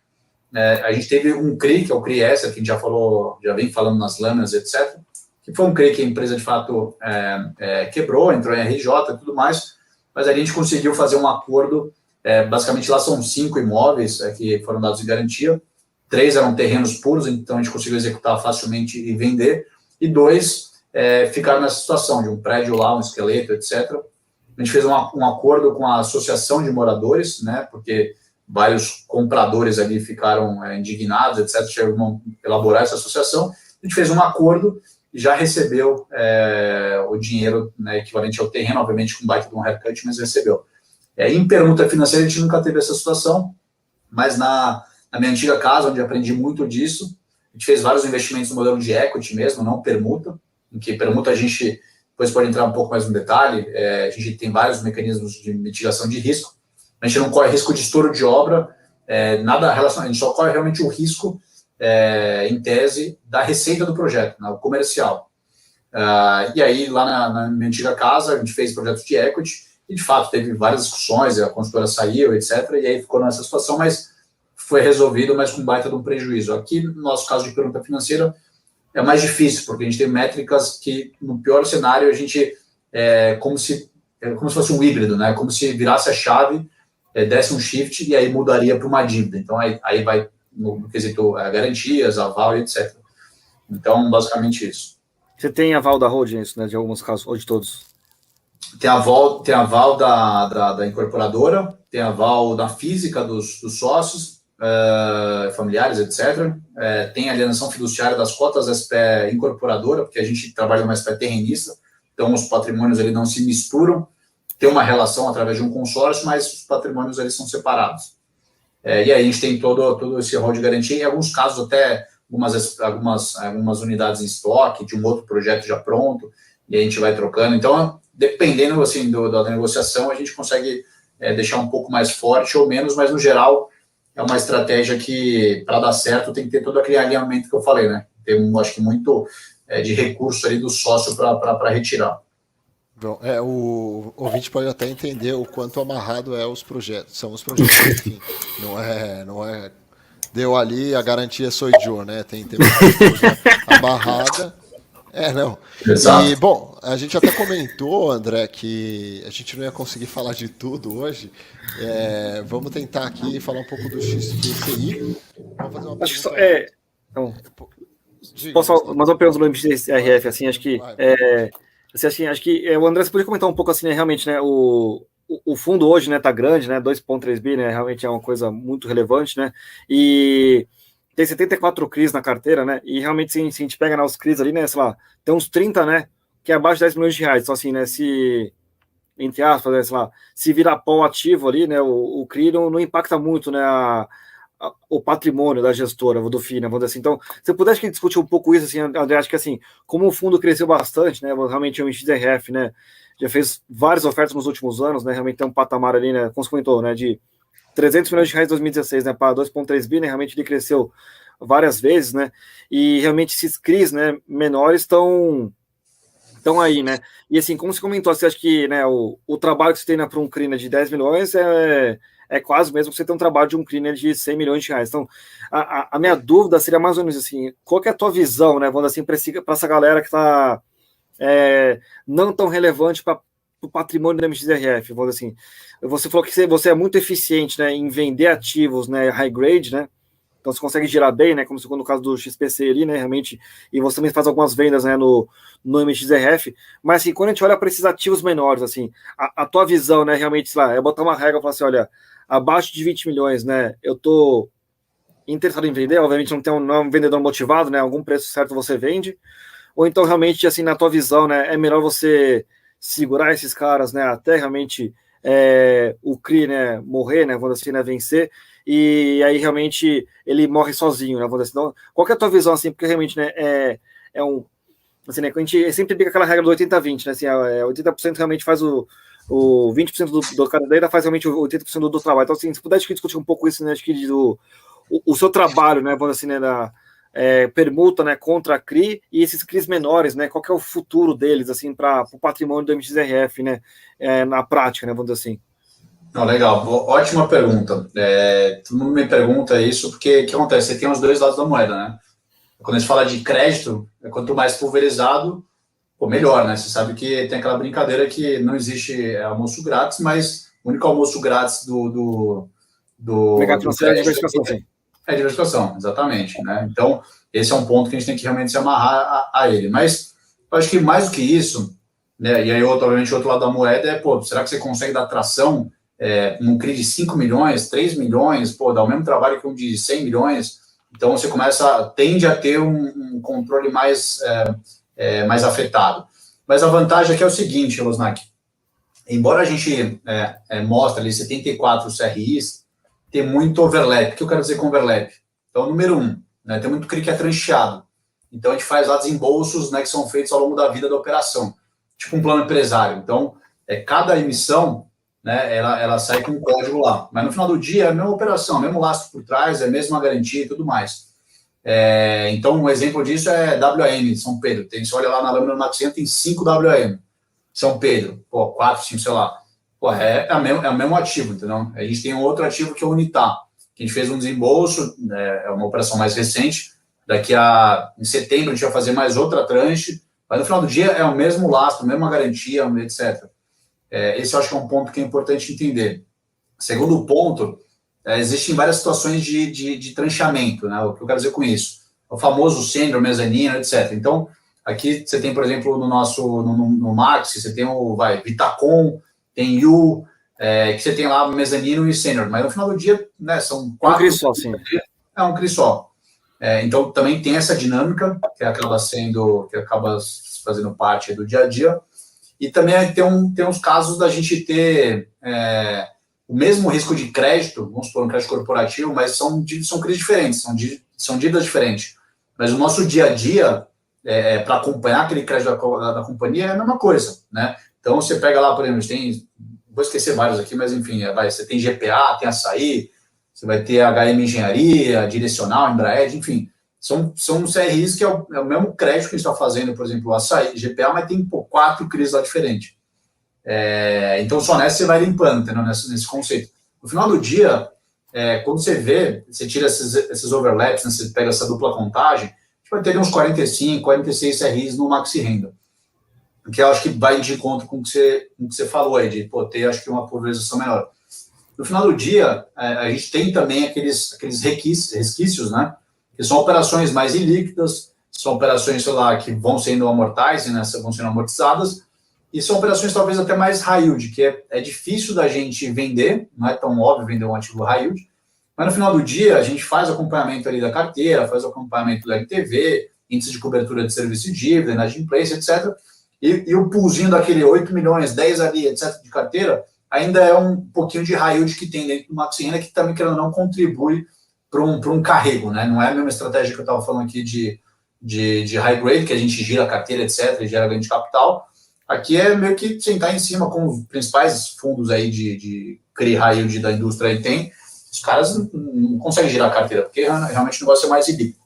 A gente teve um CRI, que é o CRI S, que a gente já vem falando nas lâminas, etc., que foi um CRI que a empresa, de fato, quebrou, entrou em RJ e tudo mais, mas a gente conseguiu fazer um acordo, basicamente lá são 5 imóveis que foram dados em garantia, 3 eram terrenos puros, então a gente conseguiu executar facilmente e vender, e 2 ficaram nessa situação de um prédio lá, um esqueleto, etc. A gente fez um acordo com a associação de moradores, né, porque vários compradores ali ficaram indignados, etc., chegaram a elaborar essa associação. A gente fez um acordo e já recebeu o dinheiro, né, equivalente ao terreno, obviamente com baita de um haircut, mas recebeu. Em permuta financeira a gente nunca teve essa situação, mas na minha antiga casa, onde aprendi muito disso, a gente fez vários investimentos no modelo de equity mesmo, não permuta, em que permuta a gente depois pode entrar um pouco mais no detalhe, a gente tem vários mecanismos de mitigação de risco, a gente não corre risco de estouro de obra, nada relacionado, a gente só corre realmente o risco, em tese, da receita do projeto, né, o comercial. E aí, lá na minha antiga casa, a gente fez projetos de equity, E, de fato, teve várias discussões, a consultora saiu, etc., e aí ficou nessa situação, mas foi resolvido, mas com baita de um prejuízo. Aqui, no nosso caso de pergunta financeira, é mais difícil, porque a gente tem métricas que, no pior cenário, a gente como se fosse um híbrido, né? Como se virasse a chave, desse um shift e aí mudaria para uma dívida. Então, aí vai no quesito garantias, aval e etc. Então, basicamente isso. Você tem aval da holding, isso, né? De alguns casos, ou de todos? Tem aval da incorporadora, tem aval da física dos sócios, familiares, etc. Tem alienação fiduciária das cotas SPE incorporadora, porque a gente trabalha numa SPE terrenista, então os patrimônios ali não se misturam, tem uma relação através de um consórcio, mas os patrimônios eles são separados. E aí a gente tem todo esse rol de garantia, em alguns casos até algumas unidades em estoque, de um outro projeto já pronto, e a gente vai trocando. Então, dependendo assim, da negociação, a gente consegue deixar um pouco mais forte ou menos, mas no geral é uma estratégia que, para dar certo, tem que ter todo aquele alinhamento que eu falei, né? Tem, acho que, muito de recurso ali do sócio para retirar. Bom, o ouvinte pode até entender o quanto amarrado são os projetos, enfim, não é deu ali, a garantia sou eu, né? Tem muita coisa amarrada. Não. Exato. E, bom, a gente até comentou, André, que a gente não ia conseguir falar de tudo hoje. Vamos tentar aqui falar um pouco do XPCI. Vamos fazer uma pergunta. Posso mais uma pergunta do MXRF, assim, acho que acho que o André, você podia comentar um pouco assim, né, realmente, né, o fundo hoje, né, tá grande, né, 2,3 bi, né, realmente é uma coisa muito relevante, né, e tem 74 CRIs na carteira, né, e realmente se a gente pega, né, os CRIs ali, né, sei lá, tem uns 30, né, que é abaixo de 10 milhões de reais, então assim, né, se, entre aspas, né, sei lá, se virar pó ativo ali, né, o CRI não impacta muito, né, o patrimônio da gestora, do FII, né, vamos dizer assim. Então, se eu pudesse discutir um pouco isso, assim, André, acho que assim, como o fundo cresceu bastante, né, realmente o MXRF, né, já fez várias ofertas nos últimos anos, né, realmente tem um patamar ali, né, como você comentou, né, de 300 milhões de reais em 2016, né, para 2,3 bi, né, realmente ele cresceu várias vezes, né, e realmente esses CRIs, né, menores estão aí, né, e assim, como você comentou, você acha que, né, o trabalho que você tem, né, para um CRI, né, de 10 milhões é quase mesmo que você ter um trabalho de um CRI, né, de 100 milhões de reais. Então, a minha dúvida seria mais ou menos assim, qual que é a tua visão, né, vamos assim, para essa galera que está não tão relevante para o patrimônio da MXRF, vamos assim. Você falou que você é muito eficiente, né, em vender ativos, né, high grade, né, então você consegue girar bem, né, como no caso do XPC ali, né, realmente, e você também faz algumas vendas, né, no MXRF, mas assim, quando a gente olha para esses ativos menores, assim, a tua visão, né, realmente, sei lá, é botar uma regra e falar assim, olha, abaixo de 20 milhões, né, eu tô interessado em vender, obviamente não é um vendedor motivado, né, algum preço certo você vende, ou então realmente, assim, na tua visão, né, é melhor você segurar esses caras, né, até realmente o CRI, né, morrer, né, vamos assim, né, vencer, e aí realmente ele morre sozinho, né, vamos dizer assim. Então, qual que é a tua visão, assim, porque realmente, né, assim, né, a gente sempre pica aquela regra do 80-20, né, assim, 80% realmente faz o 20% do cadeira faz realmente o 80% do trabalho. Então, assim, se puder discutir um pouco isso, né, acho que o seu trabalho, né, vamos assim, né, da permuta, né, contra a CRI e esses CRIs menores, né, qual que é o futuro deles, assim, para o patrimônio do MXRF, né, na prática, né, vamos dizer assim. Não, legal, ótima pergunta. Todo mundo me pergunta isso, porque o que acontece? Você tem os dois lados da moeda, né? Quando a gente fala de crédito, quanto mais pulverizado, melhor, né? Você sabe que tem aquela brincadeira que não existe almoço grátis, mas o único almoço grátis do mercado financeiro é diversificação, sim. É diversificação, exatamente, né? Então, esse é um ponto que a gente tem que realmente se amarrar a ele. Mas, eu acho que mais do que isso, né? E aí, obviamente, o outro lado da moeda será que você consegue dar tração num CRI de 5 milhões, 3 milhões, dá o mesmo trabalho que um de 100 milhões? Então, você tende a ter um controle mais afetado. Mas a vantagem aqui é o seguinte, Losnak, embora a gente mostre ali 74 CRIs, tem muito overlap. O que eu quero dizer com overlap? Então, número 1, né, tem muito CRI que é trancheado. Então, a gente faz lá desembolsos, né, que são feitos ao longo da vida da operação, tipo um plano empresário. Então, cada emissão, né, ela sai com um código lá. Mas no final do dia é a mesma operação, mesmo lastro por trás, é a mesma garantia e tudo mais. Então, um exemplo disso é WM, São Pedro. Você olha lá na lâmina do Maxima, tem 5 WM. São Pedro, 4, 5, sei lá. Pô, é o mesmo ativo, entendeu? A gente tem um outro ativo que é o Unitar, que a gente fez um desembolso, é uma operação mais recente. Em setembro a gente vai fazer mais outra tranche, mas no final do dia é o mesmo lastro, a mesma garantia, etc. Esse eu acho que é um ponto que é importante entender. Segundo ponto, existem várias situações de tranchamento, né? O que eu quero dizer com isso? O famoso sênior, mezanino, etc. Então, aqui você tem, por exemplo, no Max, você tem o Vitacom, tem U, que você tem lá mezanino e sênior, mas no final do dia, né, são 4... Um CRI só, sim. É um CRI só. Então, também tem essa dinâmica que acaba fazendo parte do dia a dia. E também tem uns casos da gente ter o mesmo risco de crédito, vamos supor, um crédito corporativo, mas são CRIs diferentes, são dívidas diferentes. Mas o nosso dia a dia, para acompanhar aquele crédito da companhia, é a mesma coisa, né? Então, você pega lá, por exemplo, vou esquecer vários aqui, mas enfim, você tem GPA, tem Açaí, você vai ter HM Engenharia, Direcional, Embraer, enfim, são CRIs que é o mesmo crédito que a gente está fazendo, por exemplo, Açaí, GPA, mas tem 4 CRIs lá diferentes. Então, só nessa você vai limpando, entendeu? Nesse conceito. No final do dia, quando você tira esses overlaps, né, você pega essa dupla contagem, a gente vai ter uns 45, 46 CRIs no Maxi Renda. Que eu acho que vai de encontro com o que você falou aí, de ter, acho que, uma pulverização menor. No final do dia, a gente tem também aqueles resquícios, né? Que são operações mais ilíquidas, são operações, sei lá, que vão sendo amortized, né? Vão sendo amortizadas, e são operações talvez até mais high yield, que é difícil da gente vender, não é tão óbvio vender um ativo high yield, mas no final do dia a gente faz acompanhamento ali da carteira, faz acompanhamento do LTV, índice de cobertura de serviço e dívida, inadimplência, etc. E o poolzinho daquele 8 milhões, 10 ali, etc. de carteira, ainda é um pouquinho de high yield que tem dentro do Maxi Renda, que também, querendo ou não, contribui para um carrego, né? Não é a mesma estratégia que eu estava falando aqui de high grade, que a gente gira a carteira, etc., e gera ganho de capital. Aqui é meio que sentar em cima com os principais fundos aí de CRI high yield da indústria aí tem. Os caras não conseguem girar a carteira, porque realmente o negócio é mais ilíquido.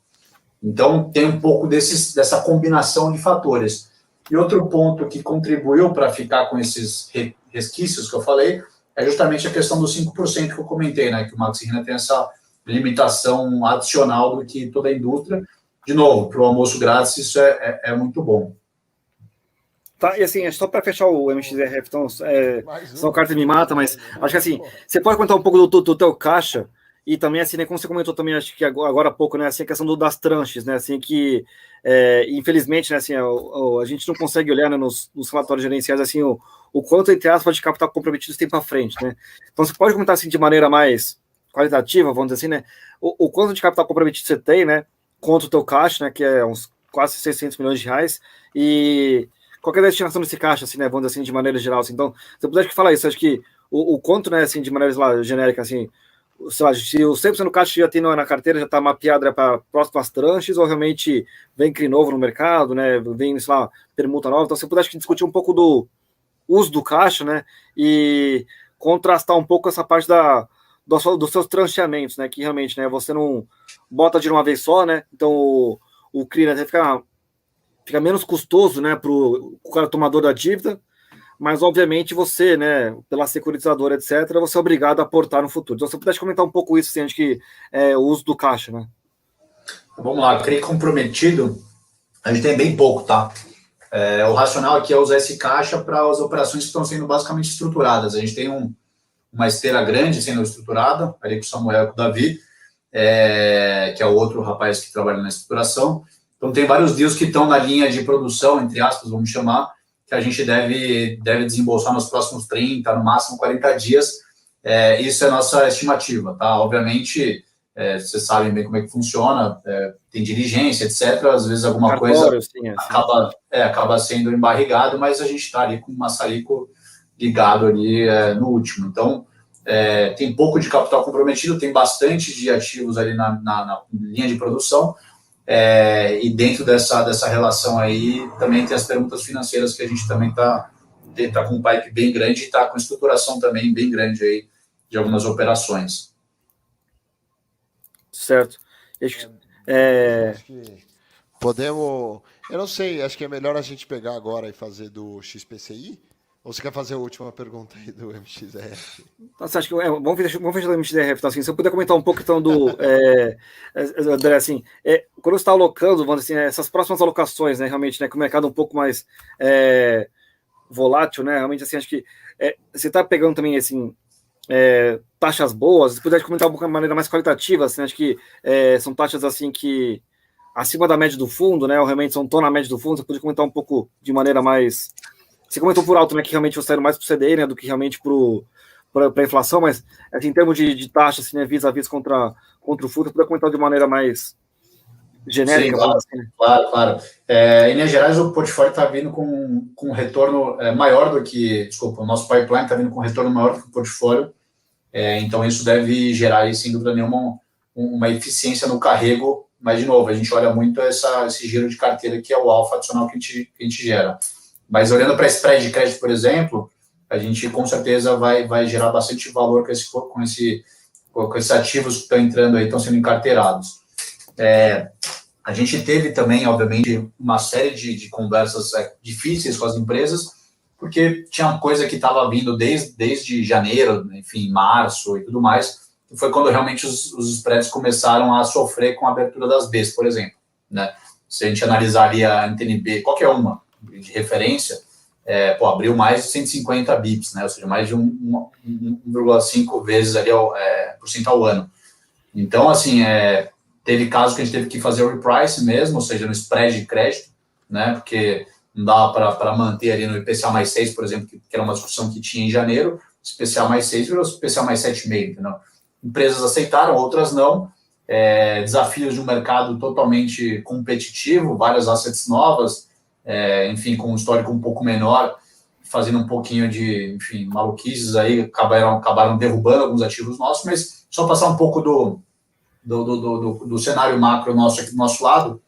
Então, tem um pouco dessa combinação de fatores. E outro ponto que contribuiu para ficar com esses resquícios que eu falei é justamente a questão dos 5% que eu comentei, né? Que o Maxi Renda tem essa limitação adicional do que toda a indústria. De novo, para o almoço grátis, isso é muito bom. Tá, e assim, só para fechar o MXRF, então, são cartas me mata, mas acho que assim, você pode contar um pouco do teu caixa, e também, assim, né, como você comentou também, acho que agora há pouco, né, assim, a questão das tranches, né, assim, que, infelizmente, né, assim, a gente não consegue olhar, né, nos relatórios gerenciais, assim, o quanto, entre aspas, de capital comprometido tem para frente, né. Então, você pode comentar, assim, de maneira mais qualitativa, vamos dizer assim, né, o quanto de capital comprometido você tem, né, contra o teu caixa, né, que é uns quase 600 milhões de reais, e qual é a destinação desse caixa, assim, né, vamos dizer assim, de maneira geral, assim. Então, se eu pudesse falar isso, acho que o quanto, né, assim, de maneira lá, genérica, assim, sei lá, se o 100% do caixa já tem na carteira, já está mapeado para próximas tranches, ou realmente vem CRI novo no mercado, né, vem, sei lá, permuta nova. Então, se eu pudesse discutir um pouco do uso do caixa, né, e contrastar um pouco essa parte dos seus trancheamentos, né, que realmente, né, você não bota de uma vez só, né, então o CRI, né, fica menos custoso, né, para o cara tomador da dívida, mas obviamente você, né, pela securitizadora, etc., você é obrigado a aportar no futuro. Então, se você pudesse comentar um pouco isso, assim, acho que o uso do caixa, né? Vamos lá, CRI comprometido, a gente tem bem pouco, tá? O racional aqui é usar esse caixa para as operações que estão sendo basicamente estruturadas. A gente tem uma esteira grande sendo estruturada, ali com o Samuel e com o Davi, que é o outro rapaz que trabalha na estruturação. Então, tem vários deals que estão na linha de produção, entre aspas, vamos chamar, que a gente deve desembolsar nos próximos 30, no máximo 40 dias. Isso é a nossa estimativa, tá? Obviamente, vocês sabem bem como é que funciona, tem diligência, etc. Às vezes alguma coisa sim, acaba sendo embarrigado, mas a gente está ali com o maçarico ligado ali no último. Então, tem pouco de capital comprometido, tem bastante de ativos ali na linha de produção, e dentro dessa relação aí também tem as perguntas financeiras que a gente também tá com um pipe bem grande e está com estruturação também bem grande aí de algumas operações. Certo. Acho que podemos... Eu não sei, acho que é melhor a gente pegar agora e fazer do XPCI, Ou você quer fazer a última pergunta aí do MXRF? Nossa, acho que vamos fechar do MXRF. Então, assim, se eu puder comentar um pouco então do André, assim, quando você está alocando, vamos dizer assim, essas próximas alocações, né, realmente, né, com o mercado um pouco mais volátil, né, realmente, assim, acho que você está pegando também, assim, taxas boas. Se puder comentar um pouco de maneira mais qualitativa, assim, acho que são taxas, assim, que acima da média do fundo, né, ou realmente estão na média do fundo. Você pode comentar um pouco de maneira mais... Você comentou por alto, né, que realmente você está indo mais para o CDI, né, do que realmente para a inflação, mas assim, em termos de taxa, assim, né, vis-a-vis contra o fundo, para comentar de maneira mais genérica. Sim, claro, assim, né? claro. Em Minas Gerais, o portfólio está vindo com retorno maior do que... Desculpa, o nosso pipeline está vindo com retorno maior do que o portfólio. Então, isso deve gerar, sem dúvida nenhuma, uma eficiência no carrego. Mas, de novo, a gente olha muito esse giro de carteira, que é o alfa adicional que a gente gera. Mas olhando para spread de crédito, por exemplo, a gente com certeza vai gerar bastante valor com esses ativos que estão entrando aí, estão sendo encarteirados. A gente teve também, obviamente, uma série de conversas difíceis com as empresas, porque tinha coisa que estava vindo desde janeiro, enfim, março e tudo mais, que foi quando realmente os spreads começaram a sofrer com a abertura das Bs, por exemplo, né? Se a gente analisaria a NTNB, qualquer uma, de referência, abriu mais de 150 bips, né? Ou seja, mais de 1,5 vezes ali por cento ao ano. Então, assim, teve casos que a gente teve que fazer o reprice mesmo, ou seja, no spread de crédito, né? Porque não dá para manter ali no IPCA mais 6, por exemplo, que era uma discussão que tinha em janeiro, IPCA mais 6 virou IPCA mais 7,5, entendeu? Empresas aceitaram, outras não. Desafios de um mercado totalmente competitivo, várias assets novas, enfim, com um histórico um pouco menor, fazendo um pouquinho de, enfim, maluquices aí, acabaram derrubando alguns ativos nossos, mas só passar um pouco do cenário macro nosso aqui do nosso lado,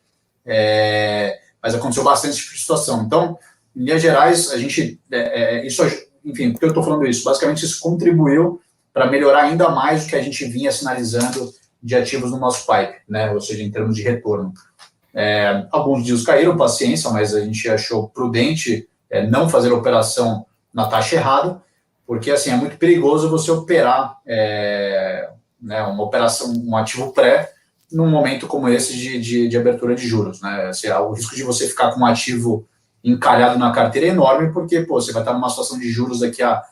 mas aconteceu bastante esse tipo de situação. Então, em linhas gerais, a gente, enfim, por que eu estou falando isso? Basicamente, isso contribuiu para melhorar ainda mais o que a gente vinha sinalizando de ativos no nosso pipe, né? Ou seja, em termos de retorno. Alguns dias caíram, paciência, mas a gente achou prudente não fazer operação na taxa errada, porque assim é muito perigoso você operar né, uma operação, um ativo pré, num momento como esse de abertura de juros, né? Assim, o risco de você ficar com um ativo encalhado na carteira é enorme, porque você vai estar numa situação de juros daqui a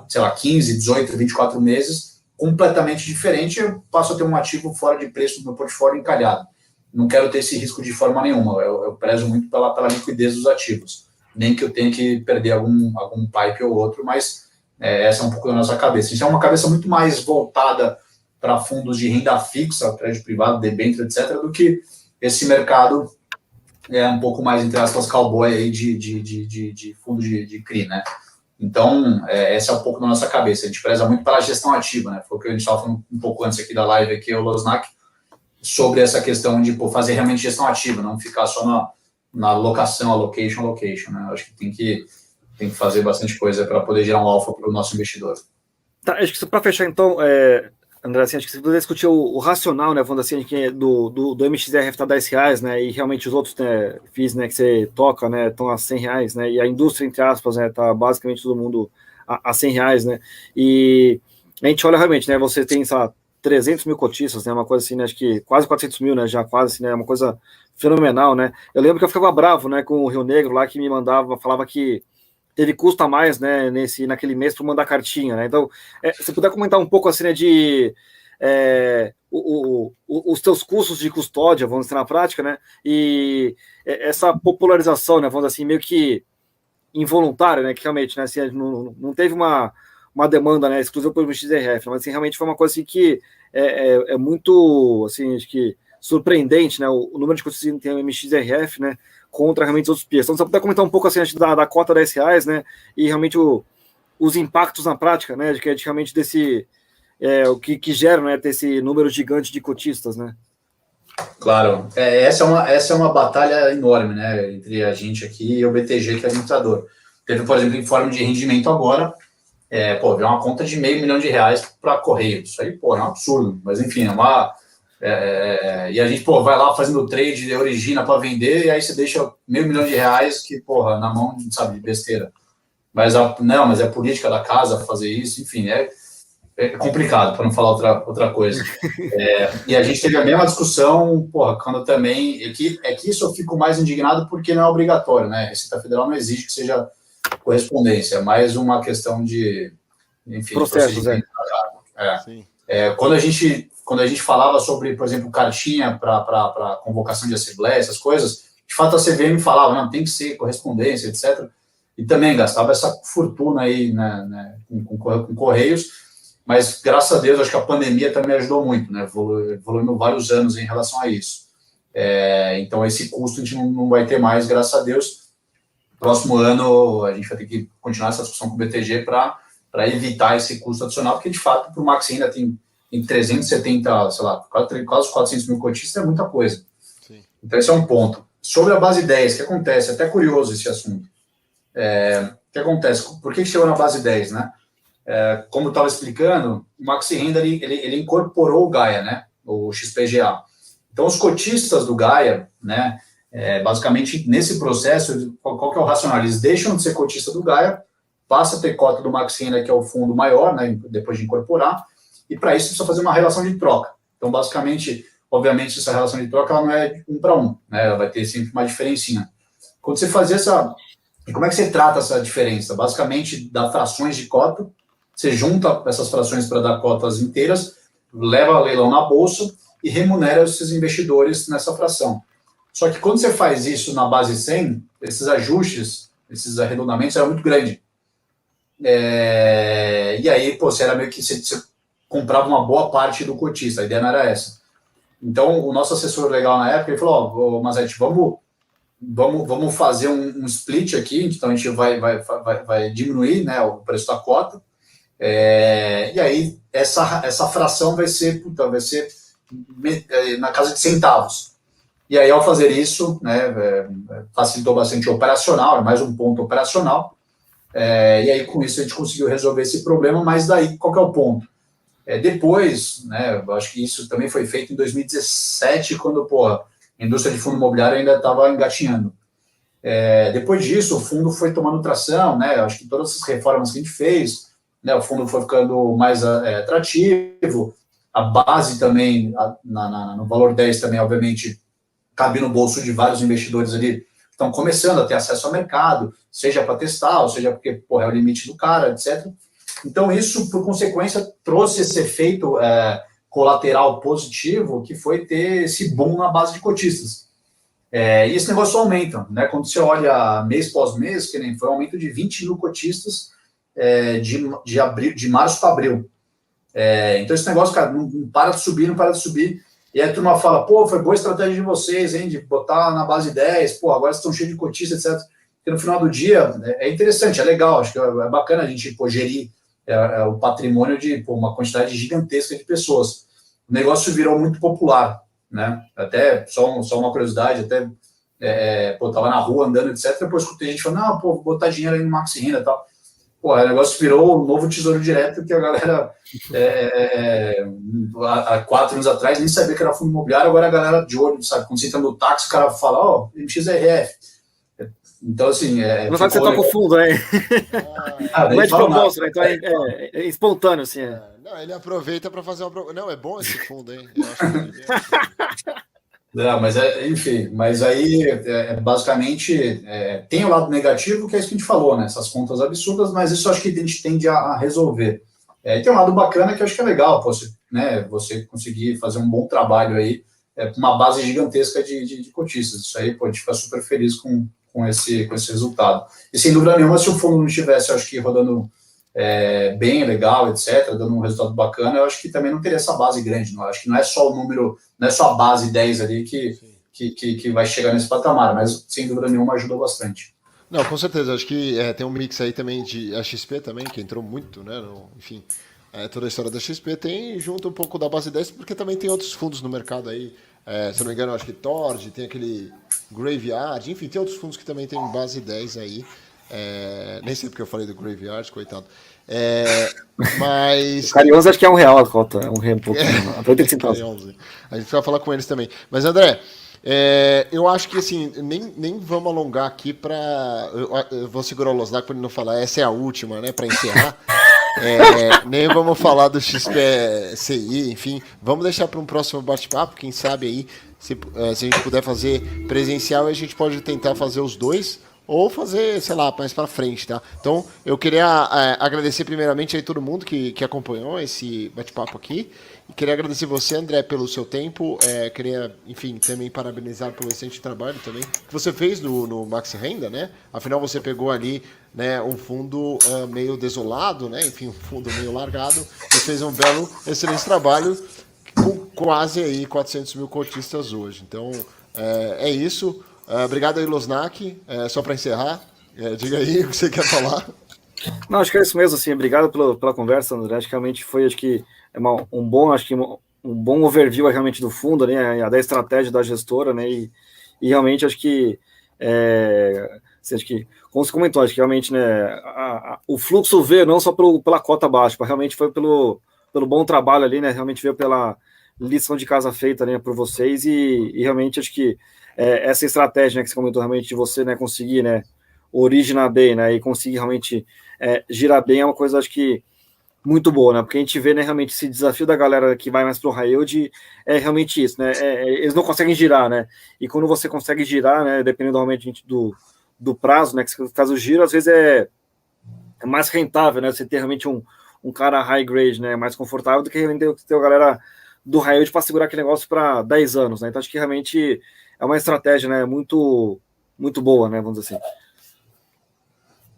sei lá, 15, 18, 24 meses, completamente diferente. Eu passo a ter um ativo fora de preço no meu portfólio encalhado. Não quero ter esse risco de forma nenhuma. Eu prezo muito pela liquidez dos ativos. Nem que eu tenha que perder algum pipe ou outro, mas essa é um pouco da nossa cabeça. Isso é uma cabeça muito mais voltada para fundos de renda fixa, crédito privado, debênture, etc., do que esse mercado um pouco mais, entre aspas, cowboy aí de fundo de CRI, né? Então, essa é um pouco da nossa cabeça. A gente preza muito pela gestão ativa, né? Foi o que a gente estava falando um pouco antes aqui da live, aqui, o Losnak, sobre essa questão de fazer realmente gestão ativa, não ficar só na allocation, né? Acho que tem que fazer bastante coisa para poder gerar um alfa para o nosso investidor. Tá, acho que para fechar, então, André, assim, acho que você poderia discutir o racional, né, vamos assim, do MXRF está R$10, né, e realmente os outros, né, FIIs, né, que você toca, né, estão a R$100, né, e a indústria, entre aspas, né, tá basicamente todo mundo a R$100, né, e a gente olha realmente, né, você tem, sei lá, 300 mil cotistas, né, uma coisa assim, né, acho que quase 400 mil, né, já quase, assim, né, uma coisa fenomenal, né. Eu lembro que eu ficava bravo, né, com o Rio Negro lá, que me falava que teve custo a mais, né, naquele mês para mandar cartinha, né? Então, se puder comentar um pouco assim, né, de os teus custos de custódia, vamos dizer, na prática, né? E essa popularização, né, vamos dizer assim, meio que involuntária, né? Que realmente, né, assim, não teve uma demanda, né, exclusiva pelo MXRF, mas assim, realmente foi uma coisa assim que é muito, assim, acho que surpreendente, né? O número de custos que tem o MXRF, né? Contra realmente os outros peers. Então, você pode comentar um pouco assim, da cota da R$10, né? E realmente os impactos na prática, né? De realmente desse o que gera, né? Ter esse número gigante de cotistas, né? Claro. Essa é uma batalha enorme, né? Entre a gente aqui e o BTG, que é administrador. Teve, por exemplo, informe de rendimento agora. Veio uma conta de R$500 mil para correio. Isso aí, é um absurdo. Mas, enfim, e a gente, vai lá fazendo trade, origina para vender, e aí você deixa R$500 mil que, na mão, sabe, de besteira. mas é política da casa fazer isso, enfim, é complicado, para não falar outra coisa. E a gente teve a mesma discussão, quando também, é que isso eu fico mais indignado porque não é obrigatório, né? A Receita Federal não exige que seja correspondência, é mais uma questão de, enfim, processos, quando a gente falava sobre, por exemplo, cartinha para convocação de assembleia, essas coisas, de fato a CVM falava, não, tem que ser correspondência, etc. E também gastava essa fortuna aí, né, com Correios, mas graças a Deus, acho que a pandemia também ajudou muito, né, evoluindo vários anos em relação a isso. Então esse custo a gente não vai ter mais, graças a Deus. Próximo ano a gente vai ter que continuar essa discussão com o BTG para evitar esse custo adicional, porque de fato para o Max ainda tem 370, sei lá, quase 400 mil cotistas, é muita coisa. Sim. Então esse é um ponto. Sobre a base 10, o que acontece? É até curioso esse assunto. O que acontece? Por que chegou na base 10, né? Como eu estava explicando, o Maxi Renda ele incorporou o Gaia, né? O XPGA. Então os cotistas do Gaia, né? Basicamente nesse processo, qual que é o racional? Eles deixam de ser cotista do Gaia, passa a ter cota do Maxi Renda, que é o fundo maior, né? Depois de incorporar, e para isso precisa fazer uma relação de troca. Então basicamente, obviamente, essa relação de troca ela não é 1 para 1, né? Ela vai ter sempre uma diferencinha. Quando você faz e como é que você trata essa diferença? Basicamente, dá frações de cota, você junta essas frações para dar cotas inteiras, leva a leilão na bolsa e remunera esses investidores nessa fração. Só que quando você faz isso na base 100, esses ajustes, esses arredondamentos eram muito grandes. E aí, você era meio que você comprava uma boa parte do cotista, a ideia não era essa. Então, o nosso assessor legal na época, ele falou, Mazzetti, vamos fazer um split aqui, então a gente vai diminuir, né, o preço da cota, e aí essa fração vai ser na casa de centavos. E aí, ao fazer isso, né, facilitou bastante o operacional, é mais um ponto operacional, e aí com isso a gente conseguiu resolver esse problema, mas daí qual que é o ponto? Depois, né, eu acho que isso também foi feito em 2017, quando a indústria de fundo imobiliário ainda estava engatinhando. Depois disso, o fundo foi tomando tração, né, acho que todas essas reformas que a gente fez, né, o fundo foi ficando mais atrativo, a base também, no valor 10 também, obviamente, cabe no bolso de vários investidores ali que estão começando a ter acesso ao mercado, seja para testar, ou seja porque é o limite do cara, etc. Então, isso, por consequência, trouxe esse efeito colateral positivo, que foi ter esse boom na base de cotistas. E esse negócio aumenta, né? Quando você olha mês pós mês, que nem foi um aumento de 20 mil cotistas de março para abril. Então, esse negócio, cara, não para de subir, não para de subir. E aí a turma fala, foi boa estratégia de vocês, hein, de botar na base 10, agora estão cheios de cotistas, etc. Porque no final do dia, é interessante, é legal, acho que é bacana a gente gerir o patrimônio de uma quantidade gigantesca de pessoas. O negócio virou muito popular, né? Até, só uma curiosidade, até, tava na rua andando, etc. Depois escutei gente falando, vou botar dinheiro aí no Maxi Renda e tal. O negócio virou o novo Tesouro Direto, que a galera, há 4 anos atrás, nem sabia que era fundo imobiliário, agora a galera de olho, sabe? Quando você entra no táxi, o cara fala, MXRF. Então, assim... não sabe que você toca o fundo, né? Não é de propósito, né? Então é espontâneo, assim. Não, ele aproveita para fazer uma... Não, é bom esse fundo, hein? Eu acho que Não, mas enfim, mas aí basicamente tem o lado negativo, que é isso que a gente falou, né? Essas contas absurdas, mas isso eu acho que a gente tende a resolver. E tem um lado bacana que eu acho que é legal, você conseguir fazer um bom trabalho aí, com uma base gigantesca de cotistas. Isso aí, a gente fica super feliz com esse resultado. E sem dúvida nenhuma, se o fundo não estivesse, eu acho que rodando bem, legal, etc., dando um resultado bacana, eu acho que também não teria essa base grande. Não? Eu acho que não é só o número, não é só a base 10 ali que vai chegar nesse patamar, mas sem dúvida nenhuma ajudou bastante. Não, com certeza, acho que tem um mix aí também de a XP também, que entrou muito, né? Enfim, toda a história da XP tem junto um pouco da base 10, porque também tem outros fundos no mercado aí. Se não me engano, acho que Tord, tem aquele Graveyard, enfim, tem outros fundos que também tem base 10 aí. Nem sei porque eu falei do Graveyard, coitado. Mas... O Cari11 acho que é R$1 a cota, R$1 um pouco. A gente vai falar com eles também. Mas, André, Eu acho que assim, nem vamos alongar aqui para. Eu vou segurar o Losnak para ele não falar, essa é a última, né? Para encerrar. Nem vamos falar do XPCI, enfim, vamos deixar para um próximo bate-papo, quem sabe aí, se a gente puder fazer presencial, a gente pode tentar fazer os dois, ou fazer, sei lá, mais para frente, tá? Então, eu queria agradecer primeiramente aí todo mundo que acompanhou esse bate-papo aqui, e queria agradecer você, André, pelo seu tempo, queria, enfim, também parabenizar pelo excelente trabalho também que você fez no Maxi Renda, né? Afinal, você pegou ali, né, um fundo meio desolado, né? Enfim, um fundo meio largado, e fez um belo, excelente trabalho com quase aí 400 mil cotistas hoje. Então, é isso. Obrigado aí, Losnak. Só para encerrar, diga aí o que você quer falar. Não, acho que é isso mesmo, assim, obrigado pela conversa, André, acho que realmente foi, um bom overview realmente do fundo, né, da estratégia da gestora, né, e realmente acho que, como você comentou, acho que realmente, né, o fluxo veio não só pela cota baixa, mas realmente foi pelo bom trabalho ali, né, realmente veio pela lição de casa feita, né, por vocês, e realmente acho que essa estratégia, né, que você comentou realmente de você, né, conseguir, né, originar bem, né, e conseguir realmente girar bem é uma coisa, acho que muito boa, né, porque a gente vê, né, realmente esse desafio da galera que vai mais pro high yield é realmente isso, né, eles não conseguem girar, né, e quando você consegue girar, né, dependendo realmente do prazo, né, que você faz o giro, às vezes é mais rentável, né, você ter realmente um cara high grade, né, mais confortável do que realmente ter a galera do high yield para segurar aquele negócio para 10 anos, né, então acho que realmente é uma estratégia, né, muito, muito boa, né, vamos dizer assim.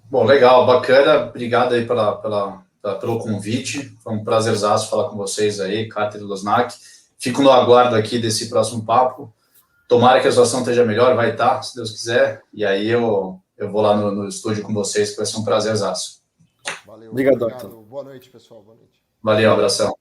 Bom, legal, bacana, obrigado aí pelo convite, foi um prazerzaço falar com vocês aí, Carter e Losnak. Fico no aguardo aqui desse próximo papo, tomara que a situação esteja melhor, vai estar, se Deus quiser, e aí eu vou lá no estúdio com vocês, que vai ser um prazerzaço. Valeu, obrigado. Boa noite, pessoal, boa noite. Valeu, abração.